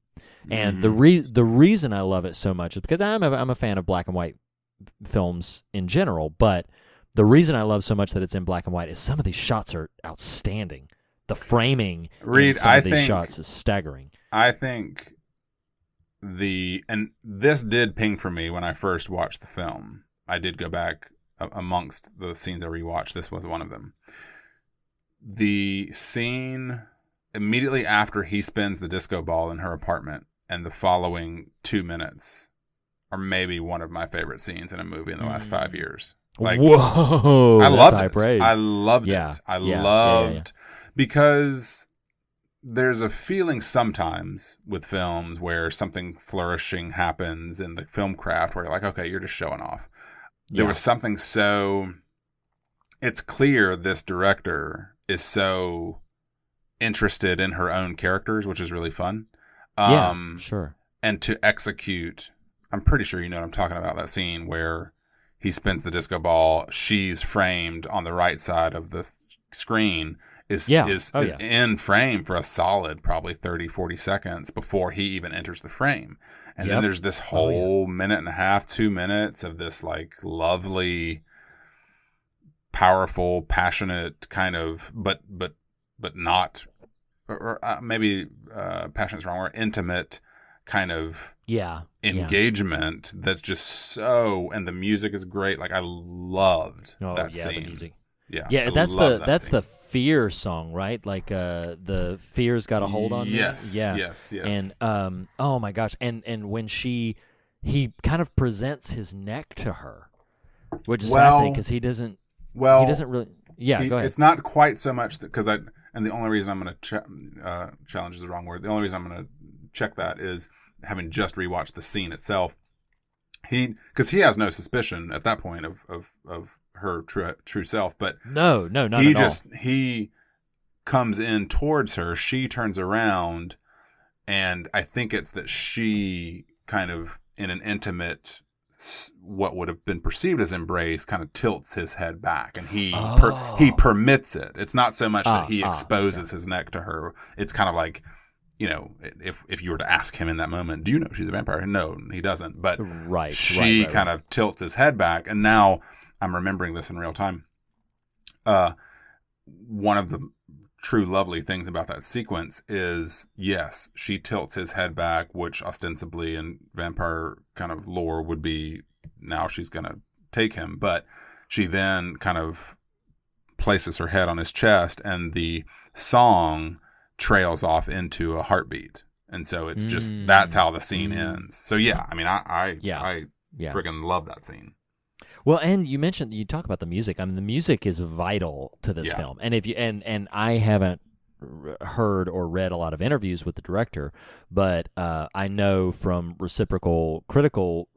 And the reason I love it so much is because I'm a fan of black and white films in general, but the reason I love so much that it's in black and white is some of these shots are outstanding. The framing in some of these shots is staggering. I think and this did ping for me when I first watched the film. I did go back amongst the scenes I rewatched. This was one of them. The scene immediately after he spins the disco ball in her apartment and the following 2 minutes are maybe one of my favorite scenes in a movie in the last 5 years. Like, whoa! I loved high it. Praise. I loved it. I loved because there's a feeling sometimes with films where something flourishing happens in the film craft where you're like, okay, you're just showing off. There was something so. It's clear this director is so interested in her own characters, which is really fun. Sure. And to execute, I'm pretty sure you know what I'm talking about, that scene where he spins the disco ball, she's framed on the right side of the screen, is in frame for a solid probably 30, 40 seconds before he even enters the frame. And then there's this whole minute and a half, 2 minutes of this like lovely, powerful, passionate kind of, but not, or maybe passionate's wrong word, intimate kind of engagement that's just so, and the music is great. Like I loved that scene. The music. Yeah, that's the Fear song, right? Like the Fear's got a hold on me. Yes. And oh my gosh, and when he kind of presents his neck to her, which is fascinating because he doesn't really. Yeah, go ahead. It's not quite so much because and the only reason I'm going to challenge is the wrong word. The only reason I'm going to check that is having just rewatched the scene itself. Because he has no suspicion at that point of her true self, but no, not at all. He comes in towards her. She turns around, and I think it's that she kind of in an intimate, what would have been perceived as embrace, kind of tilts his head back, and he permits it. It's not so much that he exposes his neck to her. It's kind of like, you know, if you were to ask him in that moment, do you know she's a vampire? No, he doesn't. But she kind of tilts his head back, and now I'm remembering this in real time. One of the true lovely things about that sequence is, yes, she tilts his head back, which ostensibly in vampire kind of lore would be now she's going to take him. But she then kind of places her head on his chest, and the song trails off into a heartbeat. And so it's just, that's how the scene ends. So yeah, I mean, I friggin' love that scene. Well, and you talk about the music. I mean, the music is vital to this film. And if you and I haven't heard or read a lot of interviews with the director, but I know from reciprocal critical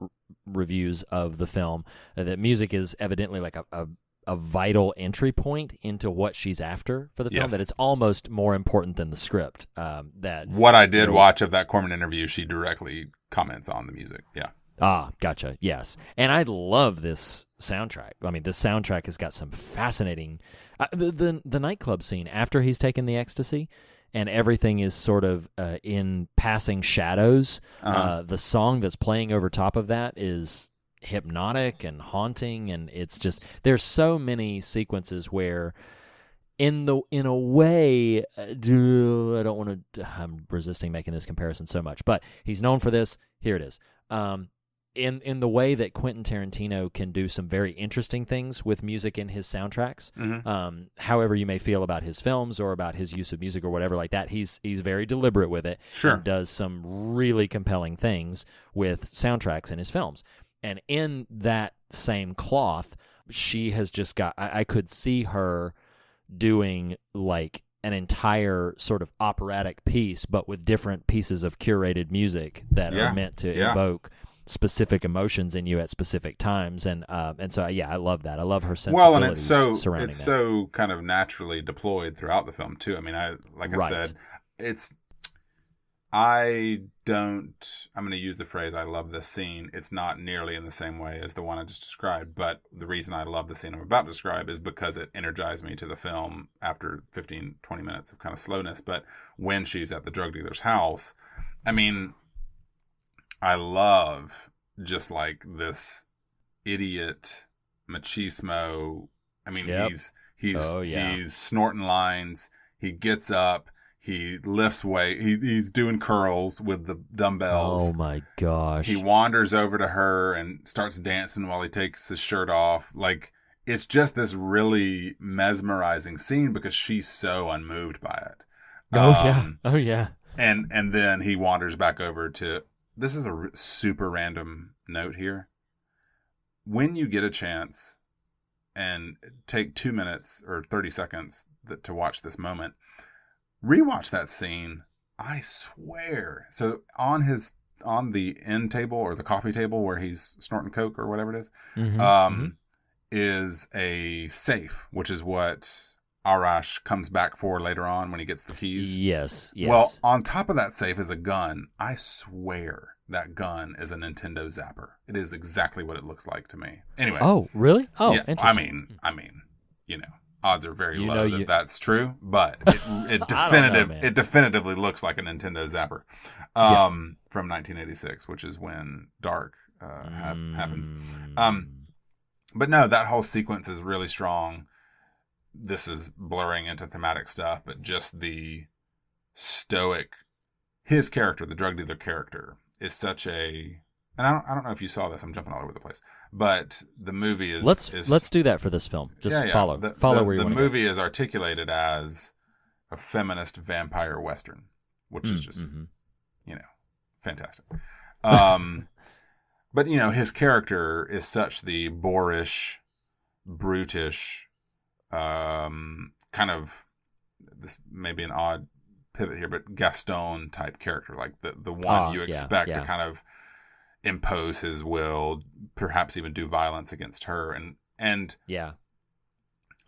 reviews of the film that music is evidently like a vital entry point into what she's after for the film, Yes. that it's almost more important than the script. That What I did watch of that Corman interview, she directly comments on the music. Yeah. Ah, gotcha. Yes. And I love this soundtrack. I mean, this soundtrack has got some fascinating... the nightclub scene after he's taken the ecstasy and everything is sort of in passing shadows. The song that's playing over top of that is hypnotic and haunting, and it's just... There's so many sequences where... In a way, I don't want to... I'm resisting making this comparison so much, but he's known for this. Here it is. In the way that Quentin Tarantino can do some very interesting things with music in his soundtracks, however you may feel about his films or about his use of music or whatever like that, he's very deliberate with it. Sure. And does some really compelling things with soundtracks in his films. And in that same cloth, she has just got... I could see her doing like an entire sort of operatic piece, but with different pieces of curated music that are meant to evoke specific emotions in you at specific times, and so yeah, I love that. I love her sensibilities surrounding it's that. so kind of naturally deployed throughout the film too. I mean, I said, I'm going to use the phrase, I love this scene. It's not nearly in the same way as the one I just described, but the reason I love the scene I'm about to describe is because it energized me to the film after 15, 20 minutes of kind of slowness. But when she's at the drug dealer's house, I mean, I love just like this idiot machismo. I mean, he's snorting lines. He gets up. He lifts weight. He's doing curls with the dumbbells. Oh my gosh. He wanders over to her and starts dancing while he takes his shirt off. Like, it's just this really mesmerizing scene because she's so unmoved by it. Oh yeah. And then he wanders back over to... This is a super random note here. When you get a chance and take 2 minutes or 30 seconds to watch this moment... Rewatch that scene. I swear. So on the end table or the coffee table where he's snorting coke or whatever it is, is a safe, which is what Arash comes back for later on when he gets the keys. Yes. Well, on top of that safe is a gun. I swear that gun is a Nintendo Zapper. It is exactly what it looks like to me. Anyway. Oh, really? Oh, yeah, interesting. I mean, you know. Odds are very low that that's true, but it definitively looks like a Nintendo Zapper from 1986, which is when Dark happens. But no, that whole sequence is really strong. This is blurring into thematic stuff, but just the stoic... His character, the drug dealer character, is such a... And I don't know if you saw this. I'm jumping all over the place, but the movie is. Let's do that for this film. Just follow where you want to go. The movie is articulated as a feminist vampire western, which is just, fantastic. But his character is such the boorish, brutish, kind of... This may be an odd pivot here, but Gaston type character, like the one you expect to kind of impose his will, perhaps even do violence against her, and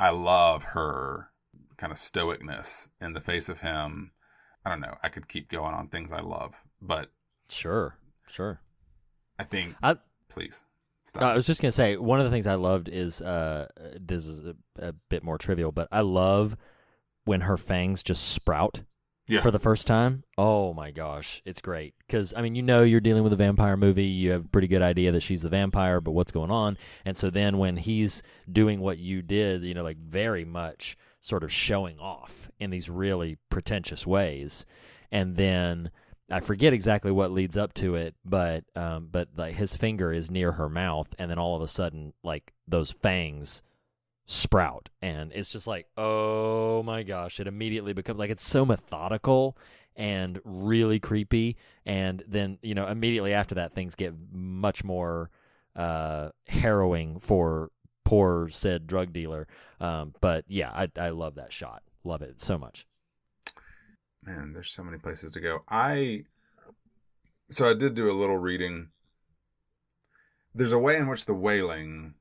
I love her kind of stoicness in the face of him. I don't know, I could keep going on things I love, but sure I think please stop. I was just gonna say, one of the things I loved is this is a bit more trivial, but I love when her fangs just sprout for the first time. Oh my gosh, it's great. Because, I mean, you're dealing with a vampire movie. You have a pretty good idea that she's the vampire, but what's going on? And so then when he's doing what you did, like very much sort of showing off in these really pretentious ways. And then I forget exactly what leads up to it, but like his finger is near her mouth, and then all of a sudden, like, those fangs sprout, and it's just like, oh my gosh, it immediately becomes like, it's so methodical and really creepy, and then immediately after that things get much more harrowing for poor said drug dealer, but yeah, I love that shot, love it so much. man, there's so many places to go. So I did do a little reading. There's a way in which the Wailing,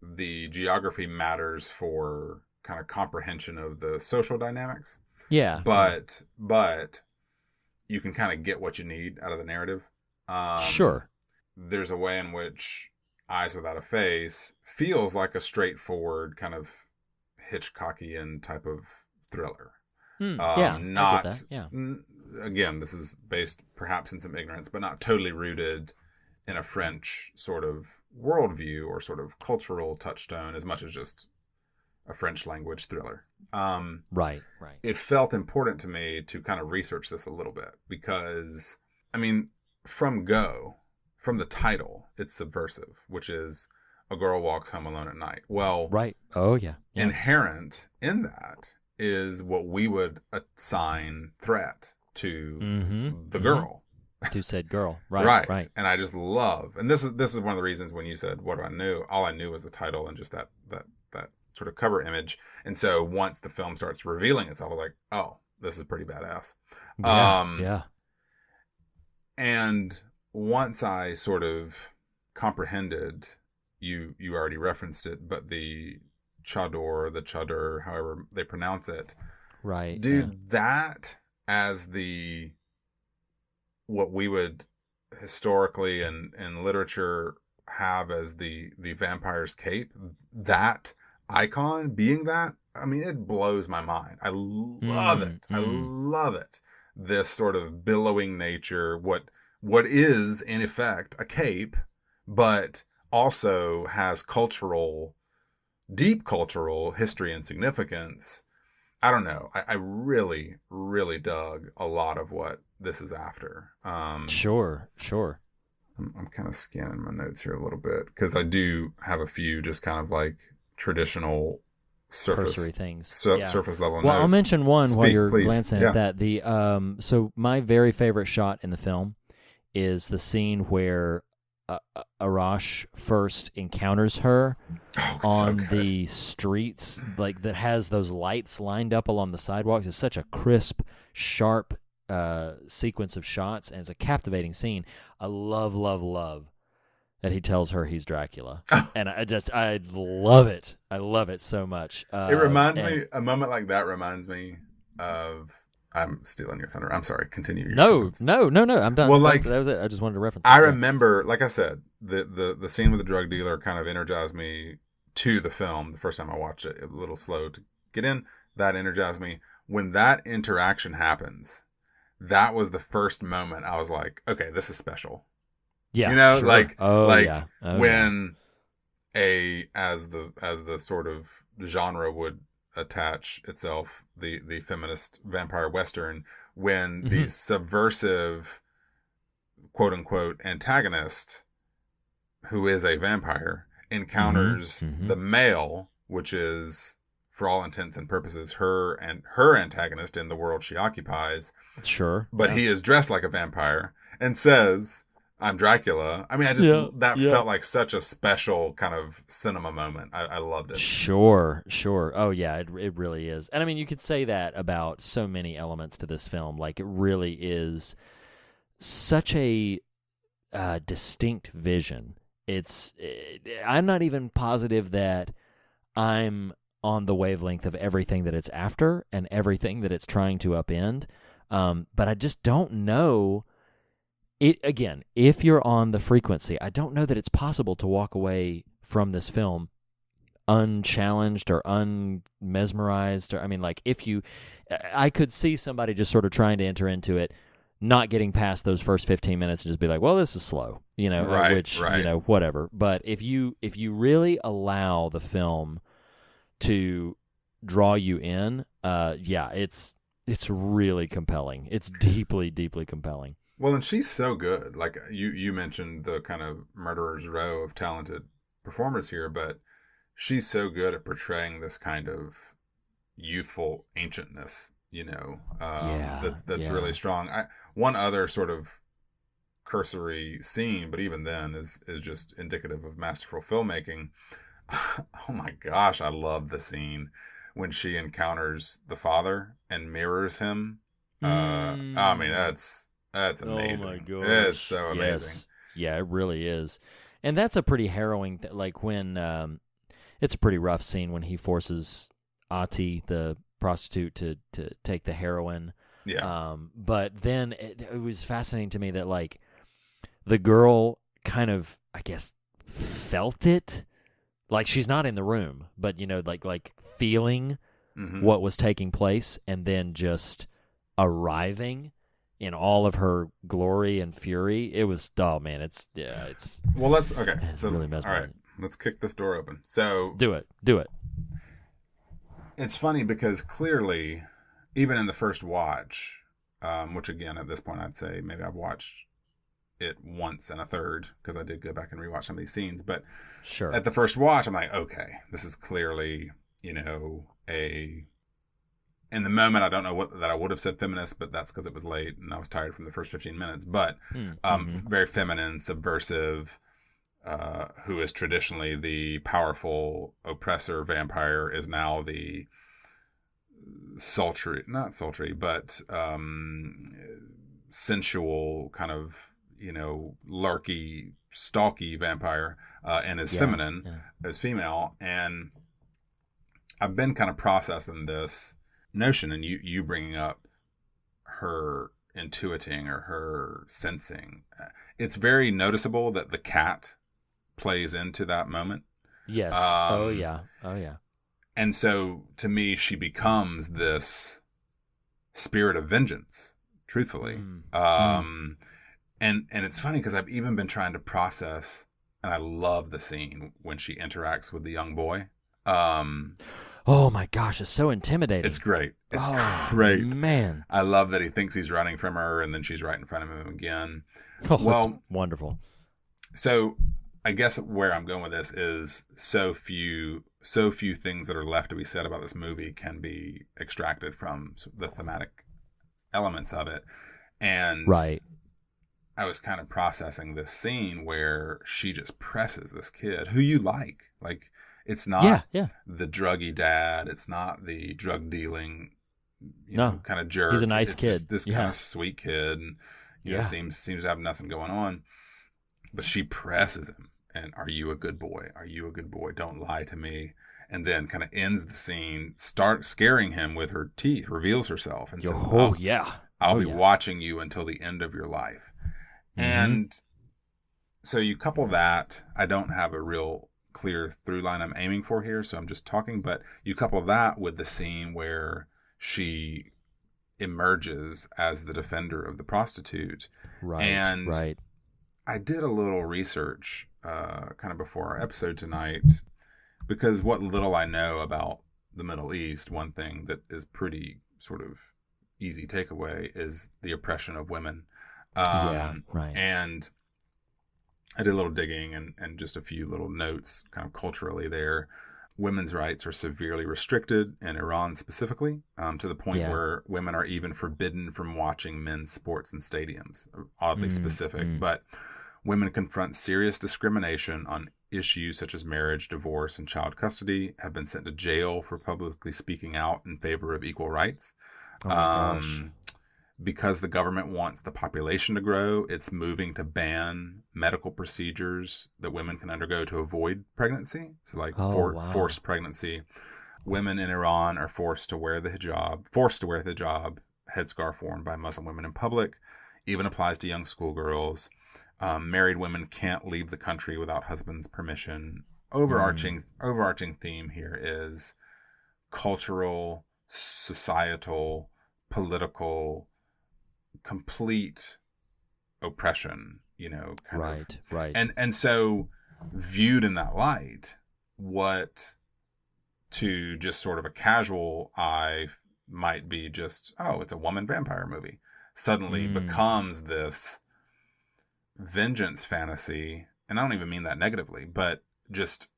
the geography matters for kind of comprehension of the social dynamics. Yeah. But you can kind of get what you need out of the narrative. Sure. There's a way in which Eyes Without a Face feels like a straightforward kind of Hitchcockian type of thriller. Yeah, not, I get that. Yeah. Again, this is based perhaps in some ignorance, but not totally rooted in a French sort of worldview or sort of cultural touchstone as much as just a French language thriller. Right. It felt important to me to kind of research this a little bit because, I mean, from the title, it's subversive, which is a girl walks home alone at night. Well, right. Oh, yeah. Inherent in that is what we would assign threat to the girl. To said girl. Right. And I just love, and this is one of the reasons when you said, what do I know? All I knew was the title and just that sort of cover image. And so once the film starts revealing itself, I was like, oh, this is pretty badass. Yeah. And once I sort of comprehended, you already referenced it, but the chador, however they pronounce it. Right. Dude, that as what we would historically in literature have as the vampire's cape, that icon being that, I mean, it blows my mind. I love it. I love it. This sort of billowing nature, what is in effect a cape, but also has deep cultural history and significance. I don't know. I really, really dug a lot of what this is after. Sure. I'm kind of scanning my notes here a little bit because I do have a few just kind of like traditional surface things, surface level notes. Well, I'll mention one while you're please. glancing at that. So my very favorite shot in the film is the scene where Arash first encounters her on the streets, like that has those lights lined up along the sidewalks. It's such a crisp, sharp sequence of shots, and it's a captivating scene. I love that he tells her he's Dracula, and I love it. I love it so much. It reminds me, a moment like that reminds me of. I'm stealing your thunder. I'm sorry. Continue your sentence. No. I'm done. Well, like, that was it. I just wanted to reference. I remember, like I said, the scene with the drug dealer kind of energized me to the film. The first time I watched it, a little slow to get in. That energized me. When that interaction happens, that was the first moment I was like, okay, this is special. Yeah, you know, sure. when as the sort of genre would attach itself, the feminist vampire western, when the subversive quote unquote antagonist, who is a vampire, encounters the male, which is for all intents and purposes her antagonist in the world she occupies. Sure. But he is dressed like a vampire and says, I'm Dracula. I mean, felt like such a special kind of cinema moment. I loved it. Sure. Oh, yeah, it really is. And I mean, you could say that about so many elements to this film. Like, it really is such a distinct vision. I'm not even positive that I'm on the wavelength of everything that it's after and everything that it's trying to upend. But I just don't know. Again, if you're on the frequency, I don't know that it's possible to walk away from this film unchallenged or unmesmerized. Or, I mean, like, I could see somebody just sort of trying to enter into it, not getting past those first 15 minutes and just be like, well, this is slow, you know, right. You know, whatever. But if you really allow the film to draw you in, it's really compelling. It's deeply, deeply compelling. Well, and she's so good. Like you mentioned the kind of murderer's row of talented performers here, but she's so good at portraying this kind of youthful ancientness, you know, that's really strong. One other sort of cursory scene, but even then is just indicative of masterful filmmaking. Oh my gosh, I love the scene when she encounters the father and mirrors him I mean, that's amazing. Oh my gosh. It's so amazing. Yes. Yeah, it really is. And that's a pretty harrowing like when it's a pretty rough scene when he forces Ati, the prostitute, to take the heroin. Yeah. But then it was fascinating to me that like the girl kind of, I guess, felt it. Like she's not in the room, but like feeling what was taking place, and then just arriving in all of her glory and fury. It was, oh man, it's well, let's okay. It's So really all mesmerizing. right, let's kick this door open. So Do it. it's funny because clearly, even in the first watch, which again at this point I'd say maybe I've watched it once and a third because I did go back and rewatch some of these scenes, but Sure. at the first watch I'm like, okay, this is clearly in the moment I don't know that I would have said feminist, but that's because it was late and I was tired from the first 15 minutes, but very feminine, subversive, who is traditionally the powerful oppressor vampire is now the not sultry, but sensual kind of, larky, stalky vampire, and is feminine, is female. And I've been kind of processing this notion, and you bringing up her intuiting or her sensing. It's very noticeable that the cat plays into that moment. Yes. Oh yeah. And so to me, she becomes this spirit of vengeance, truthfully. And it's funny because I've even been trying to process, and I love the scene when she interacts with the young boy. Oh my gosh, it's so intimidating. It's great. It's great. Man. I love that he thinks he's running from her, and then she's right in front of him again. Oh, well, that's wonderful. So I guess where I'm going with this is so few things that are left to be said about this movie can be extracted from the thematic elements of it. And right. I was kind of processing this scene where she just presses this kid who you like. Like, it's not the druggy dad. It's not the drug dealing, kind of jerk. He's a nice it's kid. Just this kind of sweet kid, and seems to have nothing going on. But she presses him, and are you a good boy? Are you a good boy? Don't lie to me. And then kind of ends the scene, starts scaring him with her teeth, reveals herself, and says, I'll be watching you until the end of your life. Mm-hmm. And so you couple that, I don't have a real clear through line I'm aiming for here, so I'm just talking, but you couple that with the scene where she emerges as the defender of the prostitute. Right. And I did a little research kind of before our episode tonight, because what little I know about the Middle East, one thing that is pretty sort of easy takeaway is the oppression of women. And I did a little digging and just a few little notes kind of culturally there. Women's rights are severely restricted in Iran specifically, to the point where women are even forbidden from watching men's sports in stadiums. Oddly specific, but women confront serious discrimination on issues such as marriage, divorce, and child custody, have been sent to jail for publicly speaking out in favor of equal rights. Oh my gosh. Because the government wants the population to grow, it's moving to ban medical procedures that women can undergo to avoid pregnancy. So like forced pregnancy. Women in Iran are forced to wear the hijab, headscarf worn by Muslim women in public, even applies to young schoolgirls. Married women can't leave the country without husband's permission. Overarching theme here is cultural, societal, political, complete oppression, kind of. And so viewed in that light, what to just sort of a casual eye might be just, it's a woman vampire movie, suddenly becomes this vengeance fantasy. And I don't even mean that negatively, but just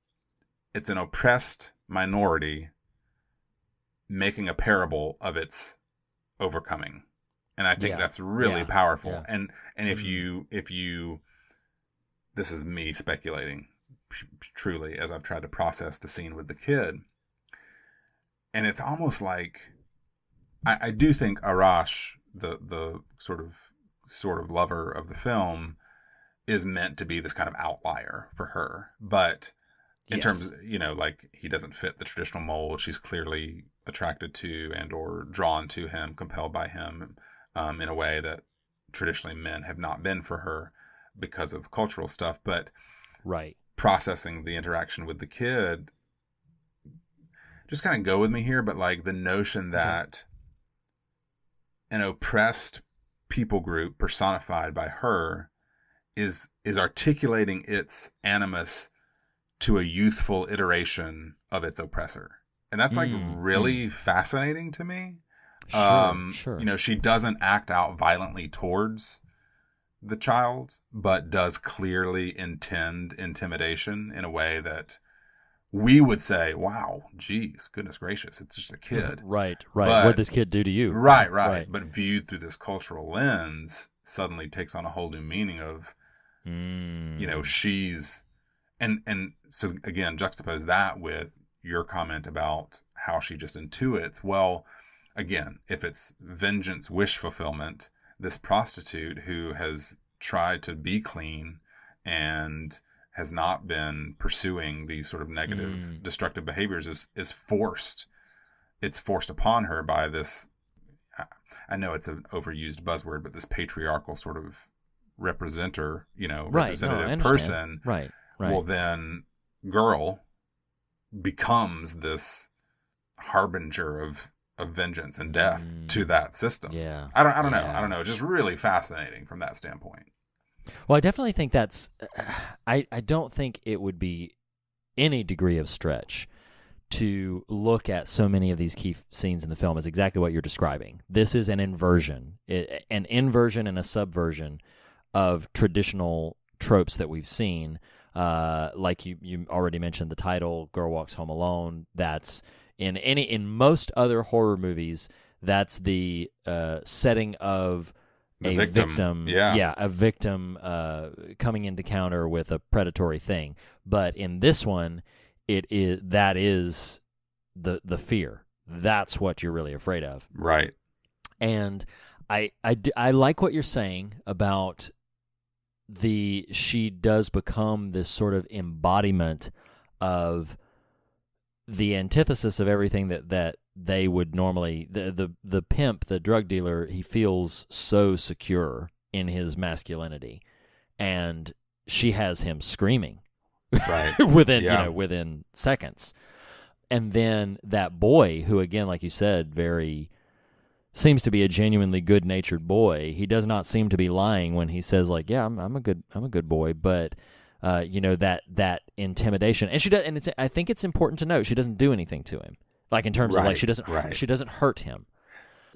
it's an oppressed minority making a parable of its overcoming. And I think that's really powerful. Yeah. And if you, this is me speculating truly as I've tried to process the scene with the kid. And it's almost like, I do think Arash, the sort of lover of the film, is meant to be this kind of outlier for her. But in terms of, like, he doesn't fit the traditional mold. She's clearly attracted to and or drawn to him, compelled by him, in a way that traditionally men have not been for her because of cultural stuff. But right, processing the interaction with the kid, just kind of go with me here, but like the notion that an oppressed people group personified by her is articulating its animus to a youthful iteration of its oppressor. And that's like really fascinating to me. Sure. She doesn't act out violently towards the child, but does clearly intend intimidation in a way that we would say, wow, geez, goodness gracious, it's just a kid. Right. But, what'd this kid do to you? Right. But viewed through this cultural lens, suddenly takes on a whole new meaning of, she's, and so again, juxtapose that with your comment about how she just intuits. Well, again, if it's vengeance, wish fulfillment, this prostitute who has tried to be clean and has not been pursuing these sort of negative, destructive behaviors is forced. It's forced upon her by this, I know it's an overused buzzword, but this patriarchal sort of representative person. Right. Well, then girl becomes this harbinger of vengeance and death to that system. Yeah. I don't know. I don't know. Just really fascinating from that standpoint. Well, I definitely think that's, I don't think it would be any degree of stretch to look at so many of these key scenes in the film as exactly what you're describing. This is an inversion and a subversion of traditional tropes that we've seen. Like you already mentioned, the title, Girl Walks Home Alone. That's in most other horror movies, that's the setting of a victim. A victim coming into counter with a predatory thing. But in this one, that is the fear. That's what you're really afraid of. Right. And I like what you're saying about she does become this sort of embodiment of the antithesis of everything that they would normally, the pimp, the drug dealer, he feels so secure in his masculinity, and she has him screaming right within seconds. And then that boy, who again, like you said, seems to be a genuinely good-natured boy. He does not seem to be lying when he says, like, yeah, I'm a good boy, but that intimidation, and I think it's important to note she doesn't do anything to him, like in terms of like she doesn't hurt him.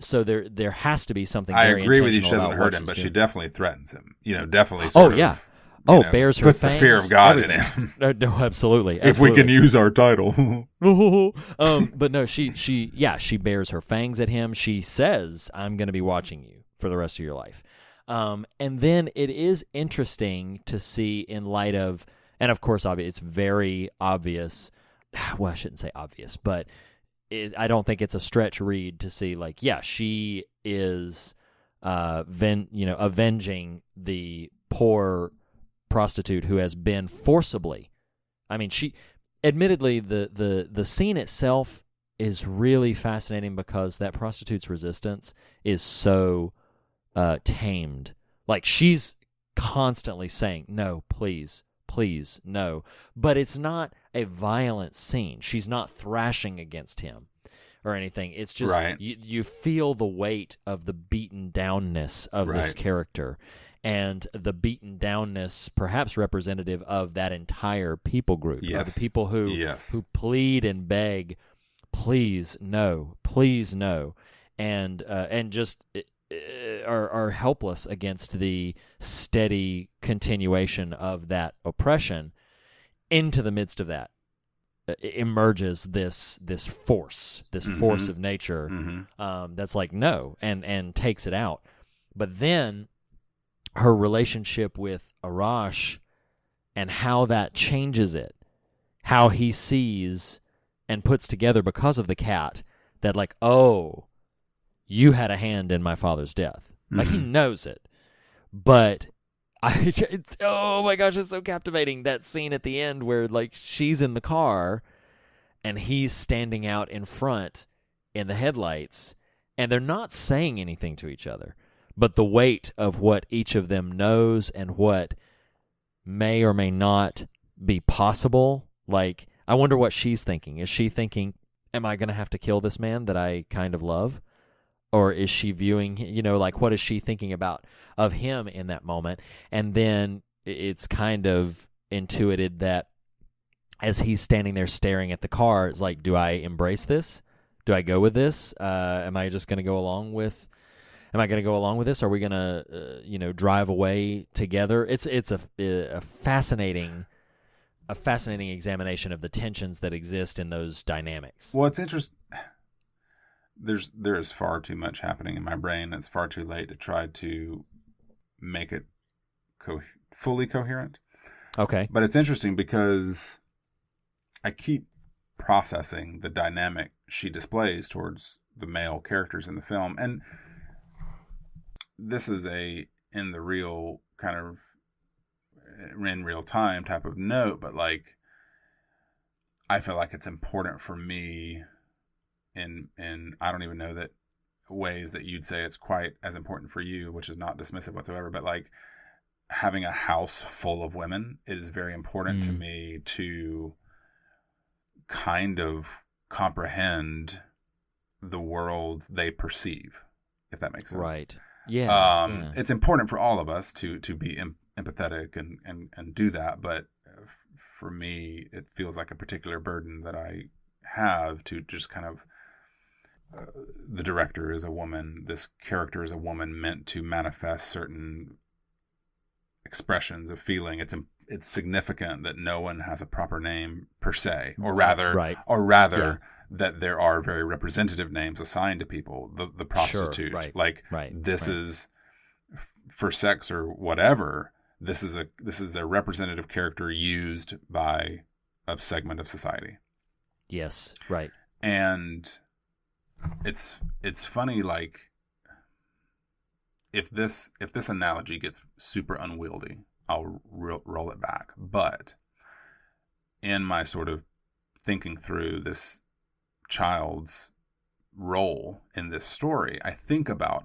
So there has to be something. I very agree with you. She intentional doesn't about hurt what him, but she's she doing. definitely threatens him. Definitely. Sort of, bears her puts fangs, the fear of God everything. in him. No, absolutely. If we can use our title. But no, she bears her fangs at him. She says, "I'm going to be watching you for the rest of your life." And then it is interesting to see in light of, and of course, it's very obvious. Well, I shouldn't say obvious, but I don't think it's a stretch read to see, like, yeah, she is, avenging the poor prostitute who has been forcibly. I mean, admittedly, the scene itself is really fascinating because that prostitute's resistance is so tamed. Like, she's constantly saying, no, please, no. But it's not a violent scene. She's not thrashing against him or anything. It's just you feel the weight of the beaten downness of this character, and the beaten downness perhaps representative of that entire people group, of the people who plead and beg, please no, and just are helpless against the steady continuation of that oppression. Into the midst of that emerges this force of nature that's like no, and takes it out. But then her relationship with Arash and how that changes it, how he sees and puts together because of the cat that, like, oh, you had a hand in my father's death. Like, he knows it. But oh my gosh, it's so captivating, that scene at the end where, like, she's in the car and he's standing out in front in the headlights, and they're not saying anything to each other. But the weight of what each of them knows and what may or may not be possible, like, I wonder what she's thinking. Is she thinking, am I going to have to kill this man that I kind of love? Or is she viewing, like, what is she thinking about of him in that moment? And then it's kind of intuited that as he's standing there staring at the car, it's like, do I embrace this? Do I go with this? Am I just going to go along with? Am I going to go along with this? Are we going to, drive away together? It's a fascinating examination of the tensions that exist in those dynamics. Well, it's interesting. There is far too much happening in my brain. It's far too late to try to make it fully coherent. Okay. But it's interesting because I keep processing the dynamic she displays towards the male characters in the film. And this is in real time type of note, but, like, I feel like it's important for me in I don't even know that ways that you'd say it's quite as important for you, which is not dismissive whatsoever, but, like, having a house full of women is very important to me to kind of comprehend the world they perceive, if that makes sense. Right. Yeah. It's important for all of us to be empathetic and do that, but for me, it feels like a particular burden that I have to just kind of, the director is a woman, this character is a woman meant to manifest certain expressions of feeling. It's significant that no one has a proper name per se, or rather, that there are very representative names assigned to people. The prostitute, this is for sex or whatever. This is a representative character used by a segment of society. Yes, right. And it's funny, like, if this analogy gets super unwieldy, I'll roll it back. But in my sort of thinking through this child's role in this story, I think about,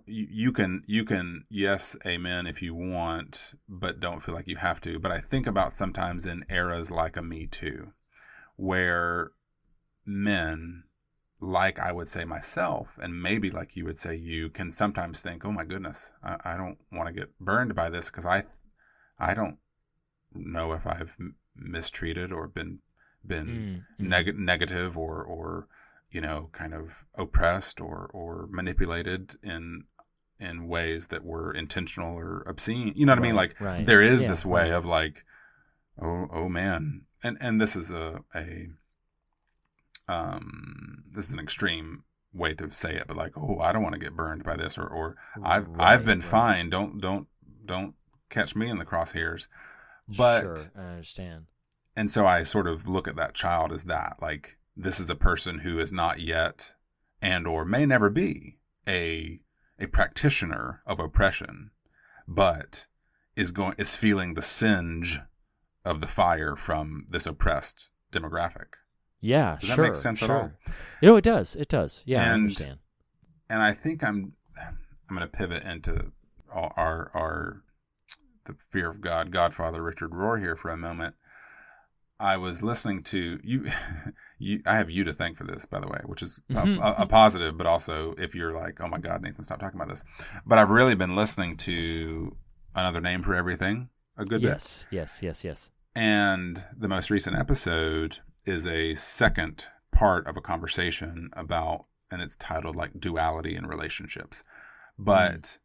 you can yes, amen if you want, but don't feel like you have to. But I think about sometimes in eras like a Me Too, where men, like I would say myself, and maybe like you would say you, can sometimes think, oh my goodness, I don't want to get burned by this, because I don't know if I've mistreated or been negative or kind of oppressed or manipulated in ways that were intentional or obscene. You know what I mean? Like, there is this way of, like, oh man, and this is this is an extreme way to say it, but, like, oh, I don't want to get burned by this, or I've been fine. Don't catch me in the crosshairs. But sure, I understand. And so I sort of look at that child as that, like, this is a person who is not yet, and or may never be, a practitioner of oppression, but is feeling the singe of the fire from this oppressed demographic. Yeah, Does that make sense at all? It does. It does. Yeah, I understand. And I think I'm going to pivot into the Fear of God Godfather Richard Rohr here for a moment. I was listening to you. I have you to thank for this, by the way, which is a positive, but also if you're like, oh my God, Nathan, stop talking about this. But I've really been listening to Another Name for Everything a good bit. Yes. And the most recent episode is a second part of a conversation about, and it's titled like Duality in Relationships. But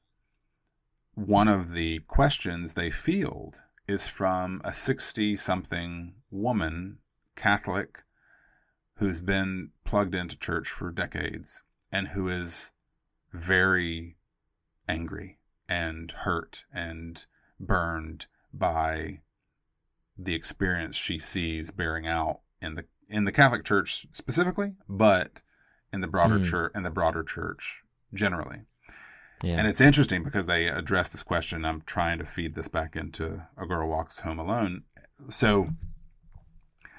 one of the questions they field is from a 60-something woman, Catholic, who's been plugged into church for decades and who is very angry and hurt and burned by the experience she sees bearing out in the Catholic Church specifically, but in the broader church generally. Yeah. And it's interesting because they address this question. I'm trying to feed this back into A Girl Walks Home Alone. So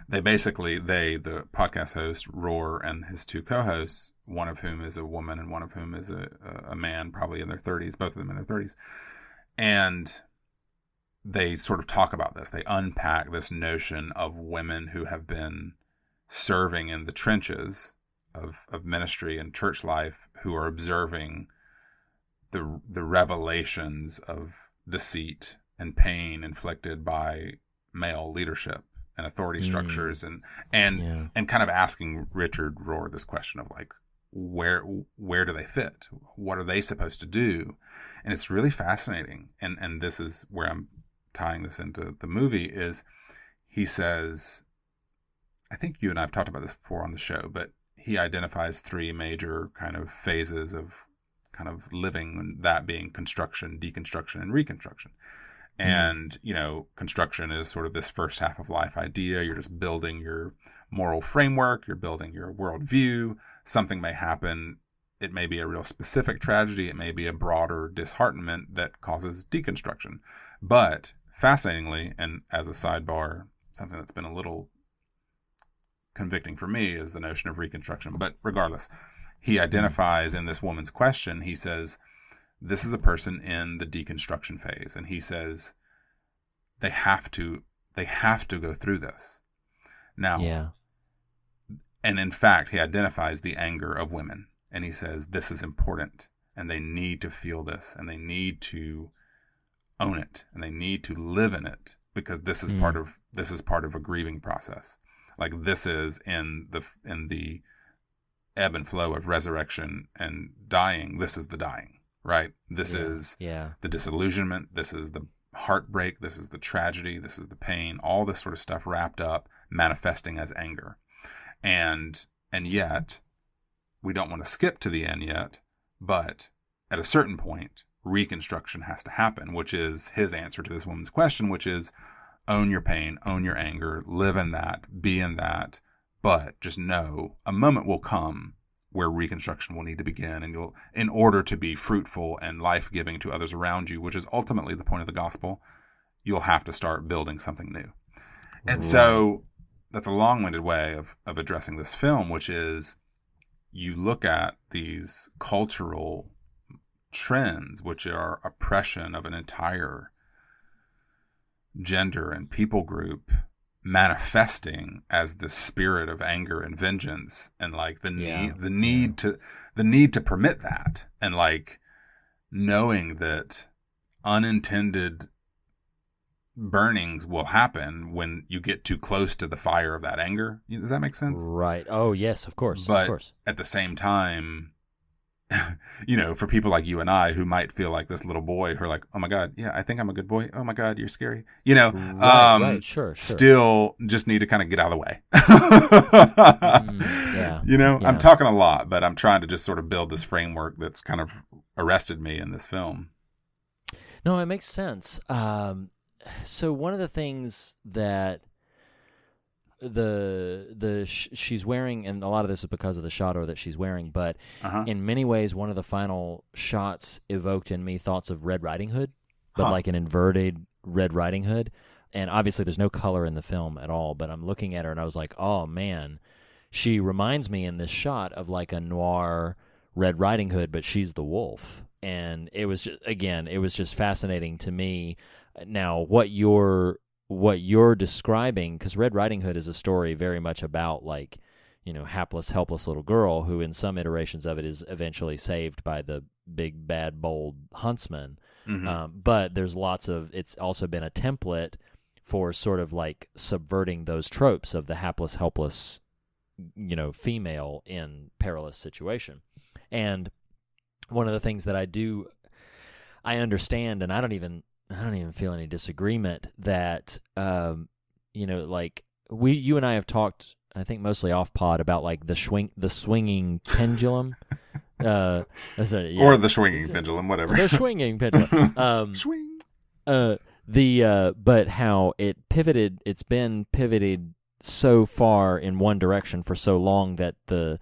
they basically, the podcast host, Roar, and his two co-hosts, one of whom is a woman and one of whom is a man, probably in their 30s, both of them in their 30s. And they sort of talk about this. They unpack this notion of women who have been serving in the trenches of ministry and church life, who are observing the revelations of deceit and pain inflicted by male leadership and authority structures, and kind of asking Richard Rohr this question of like, where do they fit? What are they supposed to do? And it's really fascinating. And this is where I'm tying this into the movie. Is he says, I think you and I have talked about this before on the show, but he identifies three major kind of phases of kind of living, and that being construction, deconstruction, and reconstruction. And, you know, construction is sort of this first half of life idea. You're just building your moral framework. You're building your worldview. Something may happen. It may be a real specific tragedy. It may be a broader disheartenment that causes deconstruction. But fascinatingly, and as a sidebar, something that's been a little convicting for me is the notion of reconstruction. But regardless, he identifies in this woman's question, he says, this is a person in the deconstruction phase. And he says, they have to go through this. Now, and in fact, he identifies the anger of women. And he says, this is important. And they need to feel this. And they need to own it. And they need to live in it. Because this is part of a grieving process. Like this is in the ebb and flow of resurrection and dying. This is the dying, right? This is the disillusionment. This is the heartbreak. This is the tragedy. This is the pain. All this sort of stuff wrapped up, manifesting as anger. And yet, we don't want to skip to the end yet, but at a certain point, reconstruction has to happen, which is his answer to this woman's question, which is own your pain, own your anger, live in that, be in that. But just know a moment will come where reconstruction will need to begin, and you'll, in order to be fruitful and life-giving to others around you, which is ultimately the point of the gospel, you'll have to start building something new. And so that's a long-winded way of addressing this film, which is you look at these cultural trends, which are oppression of an entire gender and people group, manifesting as the spirit of anger and vengeance, and like the need to permit that, and like knowing that unintended burnings will happen when you get too close to the fire of that anger. Does that make sense? Right. Oh yes, of course. But of course. At the same time, you know, for people like you and I who might feel like this little boy who are like, oh my God, yeah, I think I'm a good boy. Oh my God, you're scary. You know, right, sure. Still just need to kind of get out of the way. You know, I'm talking a lot, but I'm trying to just sort of build this framework that's kind of arrested me in this film. No, it makes sense. So one of the things that she's wearing, and a lot of this is because of the shadow that she's wearing, but in many ways, one of the final shots evoked in me thoughts of Red Riding Hood, but like an inverted Red Riding Hood. And obviously there's no color in the film at all, but I'm looking at her and I was like, oh man, she reminds me in this shot of like a noir Red Riding Hood, but she's the wolf. And it was just, again, it was just fascinating to me. Now, what you're describing, because Red Riding Hood is a story very much about, like, you know, hapless, helpless little girl who in some iterations of it is eventually saved by the big, bad, bold huntsman. But there's it's also been a template for sort of like subverting those tropes of the hapless, helpless, you know, female in perilous situation. And one of the things that I understand, and I don't even feel any disagreement that, you know, like you and I have talked, I think mostly off pod, about like the swinging pendulum, or the swinging pendulum, whatever. The swinging pendulum. Swing. But how it's been pivoted so far in one direction for so long that the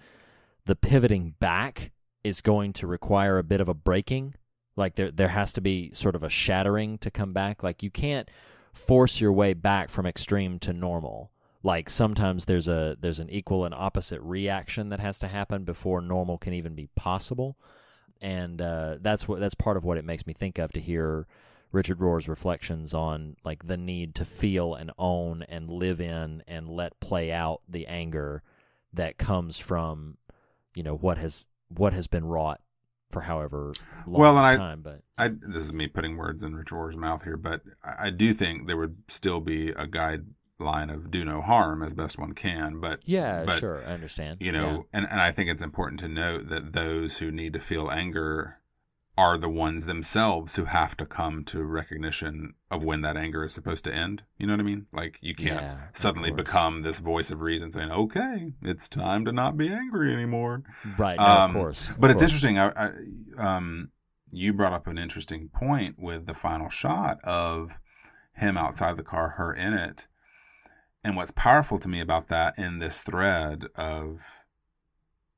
the pivoting back is going to require a bit of a breaking. Like there has to be sort of a shattering to come back. Like you can't force your way back from extreme to normal. Like sometimes there's an equal and opposite reaction that has to happen before normal can even be possible. And that's part of what it makes me think of to hear Richard Rohr's reflections on like the need to feel and own and live in and let play out the anger that comes from, what has been wrought for however long time. But this is me putting words in Richard Rohr's mouth here, but I do think there would still be a guideline of do no harm as best one can. But sure, I understand. And I think it's important to note that those who need to feel anger are the ones themselves who have to come to recognition of when that anger is supposed to end. You know what I mean? Like you can't suddenly become this voice of reason saying, okay, it's time to not be angry anymore. Right. No, of course. But it's interesting. You brought up an interesting point with the final shot of him outside the car, her in it. And what's powerful to me about that in this thread of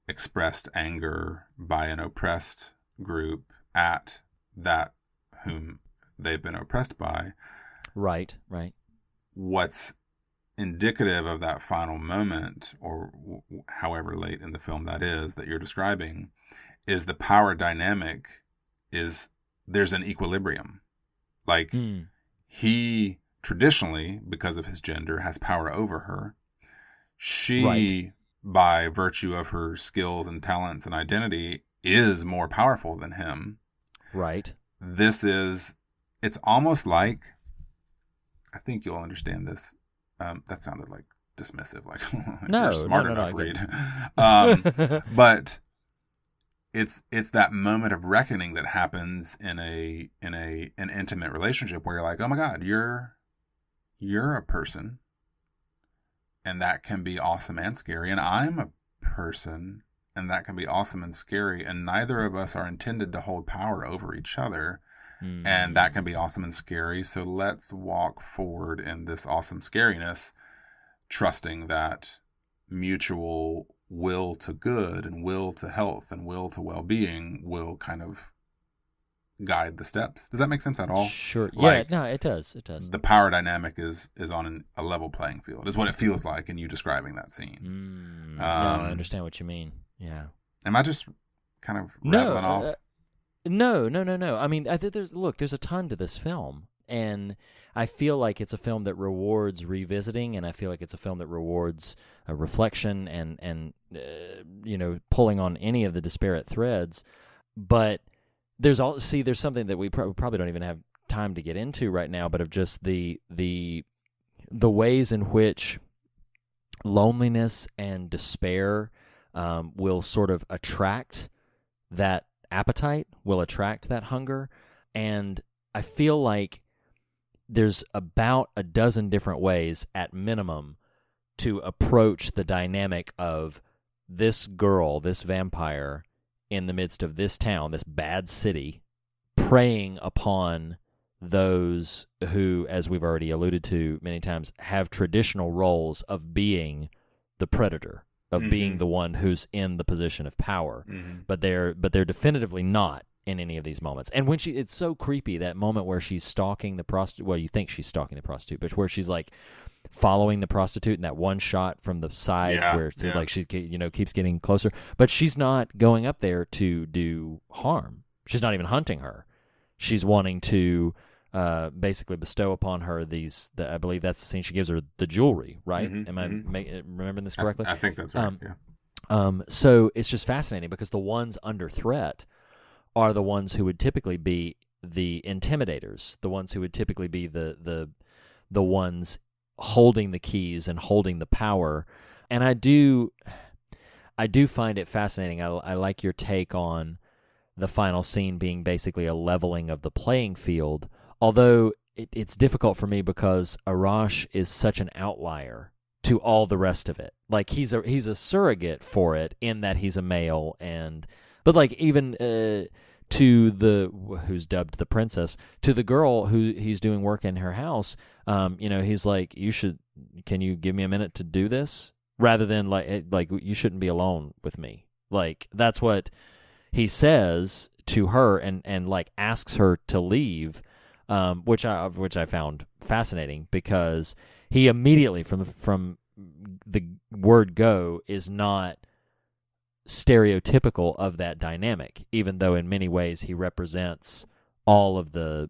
expressed anger by an oppressed group at that whom they've been oppressed by. Right. What's indicative of that final moment, or however late in the film that is that you're describing, is the power dynamic is there's an equilibrium. Like he traditionally, because of his gender, has power over her. She, by virtue of her skills and talents and identity, is more powerful than him. Right. It's almost like, I think you'll understand this. That sounded like dismissive, like you're smart enough, Reed. But it's that moment of reckoning that happens in an intimate relationship where you're like, oh my God, you're a person, and that can be awesome and scary, and I'm a person, and that can be awesome and scary, and neither of us are intended to hold power over each other, and that can be awesome and scary. So let's walk forward in this awesome scariness, trusting that mutual will to good and will to health and will to well-being will kind of guide the steps. Does that make sense at all? Sure. Like, yeah, no, it does. The power dynamic is on a level playing field, is what it feels like in you describing that scene. No, I understand what you mean. Yeah. Am I just kind of rattling off? No. I mean, I think there's a ton to this film, and I feel like it's a film that rewards revisiting, and I feel like it's a film that rewards reflection and pulling on any of the disparate threads. But there's something that we probably don't even have time to get into right now, but of just the ways in which loneliness and despair will sort of attract that appetite, will attract that hunger. And I feel like there's about a dozen different ways at minimum to approach the dynamic of this girl, this vampire, in the midst of this town, this bad city, preying upon those who, as we've already alluded to many times, have traditional roles of being the predator, of being the one who's in the position of power, but they're definitively not in any of these moments. And when it's so creepy, that moment where she's stalking the prostitute. Well, you think she's stalking the prostitute, but where she's like following the prostitute in that one shot from the side like she keeps getting closer, but she's not going up there to do harm. She's not even hunting her. She's wanting to basically bestow upon her I believe that's the scene she gives her the jewelry, right? Am I remembering this correctly? I think that's right. So it's just fascinating because the ones under threat are the ones who would typically be the intimidators, the ones who would typically be the ones holding the keys and holding the power. And I do find it fascinating. I like your take on the final scene being basically a leveling of the playing field, although it's difficult for me because Arash is such an outlier to all the rest of it. Like he's a surrogate for it in that he's a male, but like even to the who's dubbed the princess, to the girl who he's doing work in her house, he's like, can you give me a minute to do this? Rather than like you shouldn't be alone with me. Like, that's what he says to her, and like asks her to leave, which I found fascinating, because he immediately from the word go is not stereotypical of that dynamic, even though in many ways he represents all of the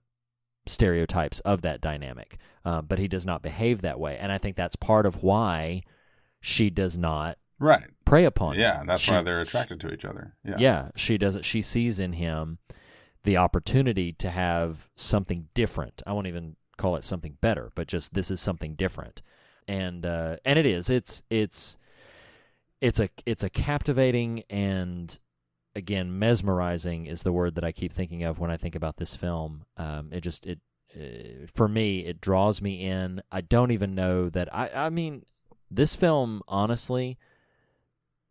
stereotypes of that dynamic, but he does not behave that way, and I think that's part of why she does not prey upon him. Yeah, that's why they're attracted to each other. Yeah, she doesn't. She sees in him the opportunity to have something different. I won't even call it something better, but just this is something different, and it is. It's a captivating and, again, mesmerizing is the word that I keep thinking of when I think about this film. For me, it draws me in. I don't even know that I mean, this film, honestly,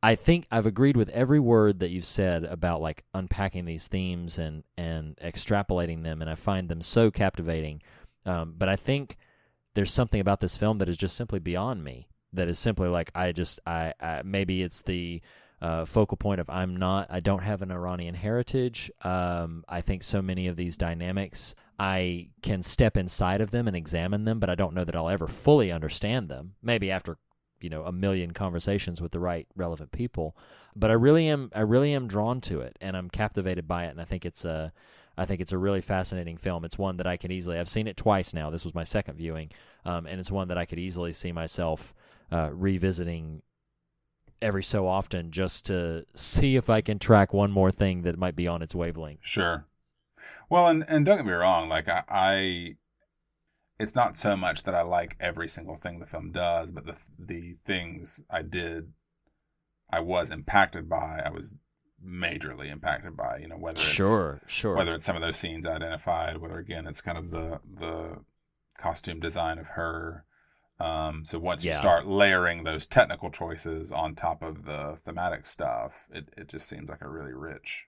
I think I've agreed with every word that you've said about like unpacking these themes and extrapolating them, and I find them so captivating. But I think there's something about this film that is just simply beyond me. That is simply like I maybe it's the focal point of I don't have an Iranian heritage. I think so many of these dynamics, I can step inside of them and examine them, but I don't know that I'll ever fully understand them. Maybe after a million conversations with the right relevant people, but I really am drawn to it, and I'm captivated by it, and I think it's a really fascinating film. It's one that I can easily, I've seen it twice now. This was my second viewing, and it's one that I could easily see myself revisiting every so often, just to see if I can track one more thing that might be on its wavelength. Sure. Well, and don't get me wrong, like I it's not so much that I like every single thing the film does, but the things I was impacted by, I was majorly impacted by, whether it's whether it's some of those scenes I identified, whether again it's kind of the costume design of her. So once you start layering those technical choices on top of the thematic stuff, it just seems like a really rich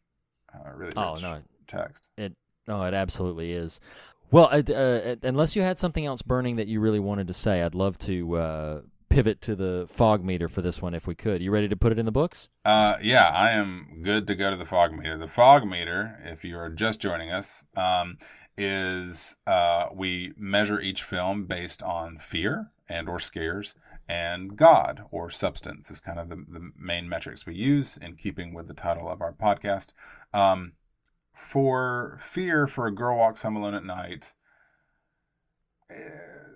text. It absolutely is. Well, unless you had something else burning that you really wanted to say, I'd love to pivot to the fog meter for this one if we could. You ready to put it in the books? Yeah, I am good to go to the fog meter. The fog meter, if you are just joining us, is we measure each film based on fear and or scares, and God or substance is kind of the main metrics we use in keeping with the title of our podcast. For fear, for A Girl Walks Home Alone at Night,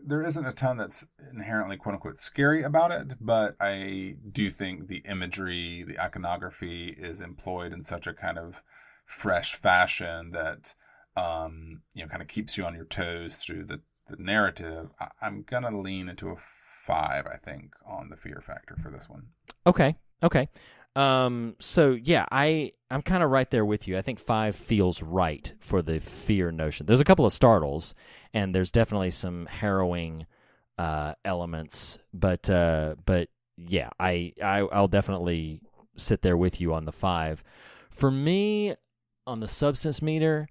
there isn't a ton that's inherently quote-unquote scary about it, but I do think the imagery, the iconography is employed in such a kind of fresh fashion that kind of keeps you on your toes through the narrative. I'm going to lean into a 5, I think, on the fear factor for this one. Okay. So yeah, I'm kind of right there with you. I think 5 feels right for the fear notion. There's a couple of startles, and there's definitely some harrowing elements, but yeah, I'll definitely sit there with you on the 5. For me, on the substance meter,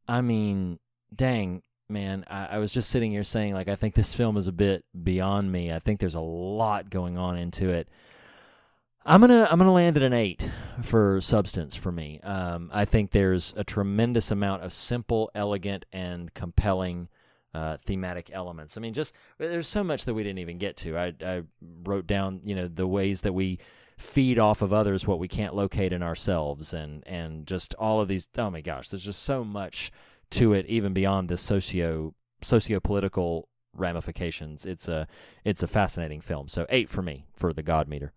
I mean, dang, man, I was just sitting here saying, like, I think this film is a bit beyond me. I think there's a lot going on into it. I'm gonna land at an 8 for substance for me. I think there's a tremendous amount of simple, elegant, and compelling thematic elements. I mean, just there's so much that we didn't even get to. I wrote down, the ways that we feed off of others what we can't locate in ourselves, and just all of these. Oh my gosh, there's just so much to it, even beyond the socio-political ramifications. It's a fascinating film. So 8 for me for the God meter.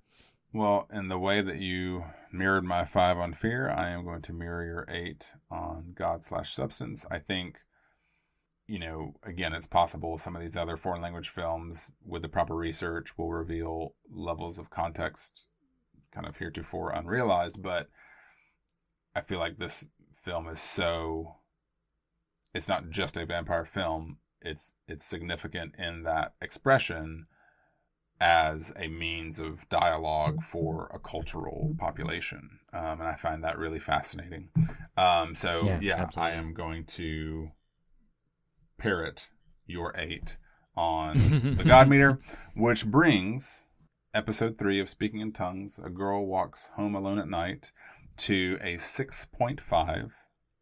Well, in the way that you mirrored my 5 on fear, I am going to mirror your 8 on God/substance. I think, again, it's possible some of these other foreign language films with the proper research will reveal levels of context kind of heretofore unrealized, but I feel like this film is it's not just a vampire film. It's significant in that expression as a means of dialogue for a cultural population. And I find that really fascinating. Yeah, I am going to parrot your 8 on the God meter, which brings episode 3 of Speaking in Tongues, A Girl Walks Home Alone at Night, to a 6.5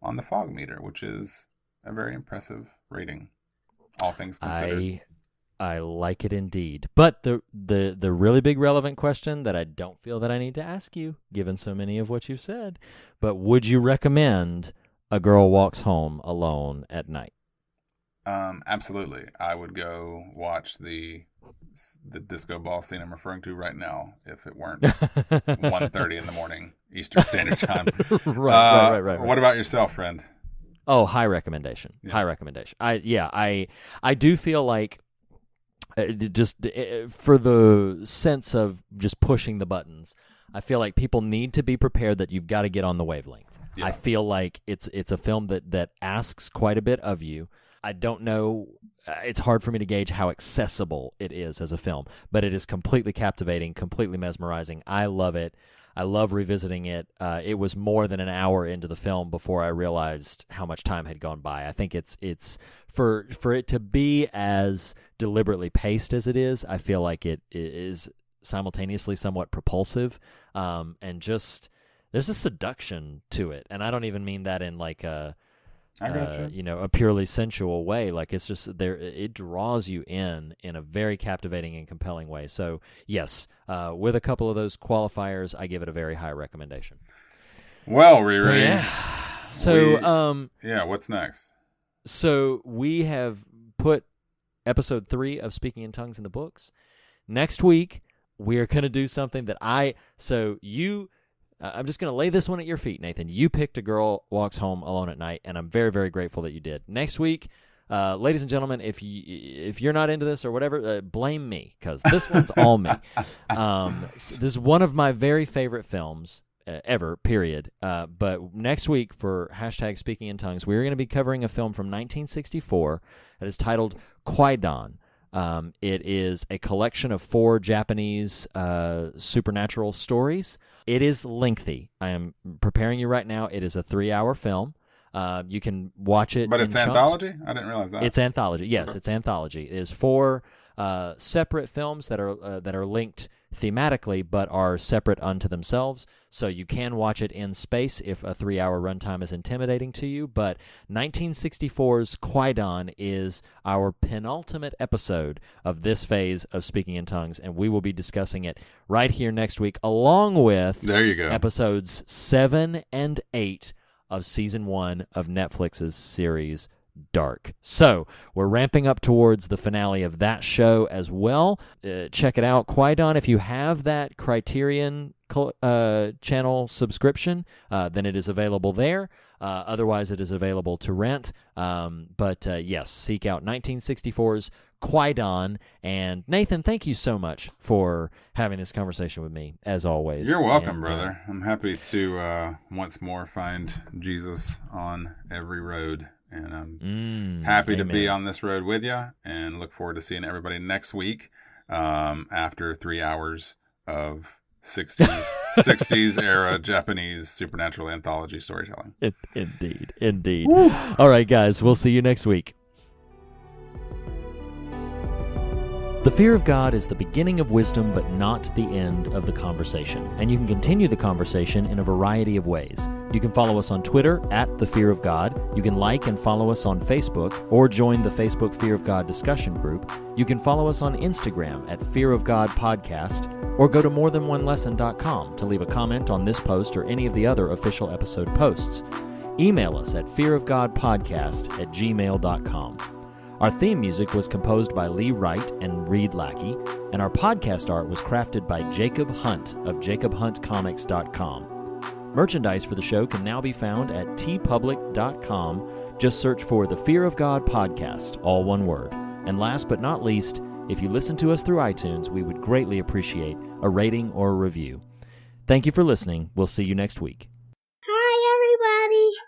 on the fog meter, which is a very impressive rating, all things considered. I like it indeed. But the really big relevant question that I don't feel that I need to ask you, given so many of what you've said, but would you recommend A Girl Walks Home Alone at Night? Absolutely. I would go watch the disco ball scene I'm referring to right now if it weren't 1:30 in the morning Eastern Standard Time. Right. What about yourself, friend? Oh, high recommendation. Yeah. High recommendation. I do feel like just for the sense of just pushing the buttons, I feel like people need to be prepared that you've got to get on the wavelength. Yeah. I feel like it's a film that asks quite a bit of you. I don't know. It's hard for me to gauge how accessible it is as a film, but it is completely captivating, completely mesmerizing. I love it. I love revisiting it. It was more than an hour into the film before I realized how much time had gone by. I think it's for it to be as deliberately paced as it is, I feel like it is simultaneously somewhat propulsive, and just there's a seduction to it. And I don't even mean that in like a a purely sensual way. Like it's just there, it draws you in a very captivating and compelling way. So yes, with a couple of those qualifiers, I give it a very high recommendation. Well, Riri. So what's next? So we have put episode 3 of Speaking in Tongues in the books. Next week, we're going to do something that I'm just going to lay this one at your feet, Nathan. You picked A Girl Walks Home Alone at Night, and I'm very, very grateful that you did. Next week, ladies and gentlemen, if you're not into this or whatever, blame me, because this one's all me. This is one of my very favorite films ever, period. But next week for hashtag Speaking in Tongues, we're going to be covering a film from 1964 that is titled Kwaidan. It is a collection of 4 Japanese supernatural stories. It is lengthy. I am preparing you right now. It is a 3-hour film. You can watch it. But it's anthology? I didn't realize that. It's anthology. Yes, it's anthology. It is 4 separate films that are linked thematically, but are separate unto themselves. So you can watch it in space if a 3-hour runtime is intimidating to you. But 1964's Kwaidan is our penultimate episode of this phase of Speaking in Tongues, and we will be discussing it right here next week, along with episodes 7 and 8 of season 1 of Netflix's series Dark. So we're ramping up towards the finale of that show as well. Check it out, Kwaidan. If you have that Criterion channel subscription, then it is available there. Otherwise, it is available to rent. But yes, seek out 1964's Kwaidan. And Nathan, thank you so much for having this conversation with me, as always. You're welcome, brother. I'm happy to once more find Jesus on every road. And I'm happy to be on this road with you, and look forward to seeing everybody next week after 3 hours of 60s era Japanese supernatural anthology storytelling. Indeed. Woo. All right, guys, we'll see you next week. The fear of God is the beginning of wisdom, but not the end of the conversation. And you can continue the conversation in a variety of ways. You can follow us on Twitter @TheFearOfGod. You can like and follow us on Facebook, or join the Facebook Fear of God discussion group. You can follow us on Instagram @FearOfGodPodcast, or go to morethanonelesson.com to leave a comment on this post or any of the other official episode posts. Email us at fearofgodpodcast@gmail.com. Our theme music was composed by Lee Wright and Reed Lackey, and our podcast art was crafted by Jacob Hunt of jacobhuntcomics.com. Merchandise for the show can now be found at tpublic.com. Just search for The Fear of God Podcast, all one word. And last but not least, if you listen to us through iTunes, we would greatly appreciate a rating or a review. Thank you for listening. We'll see you next week.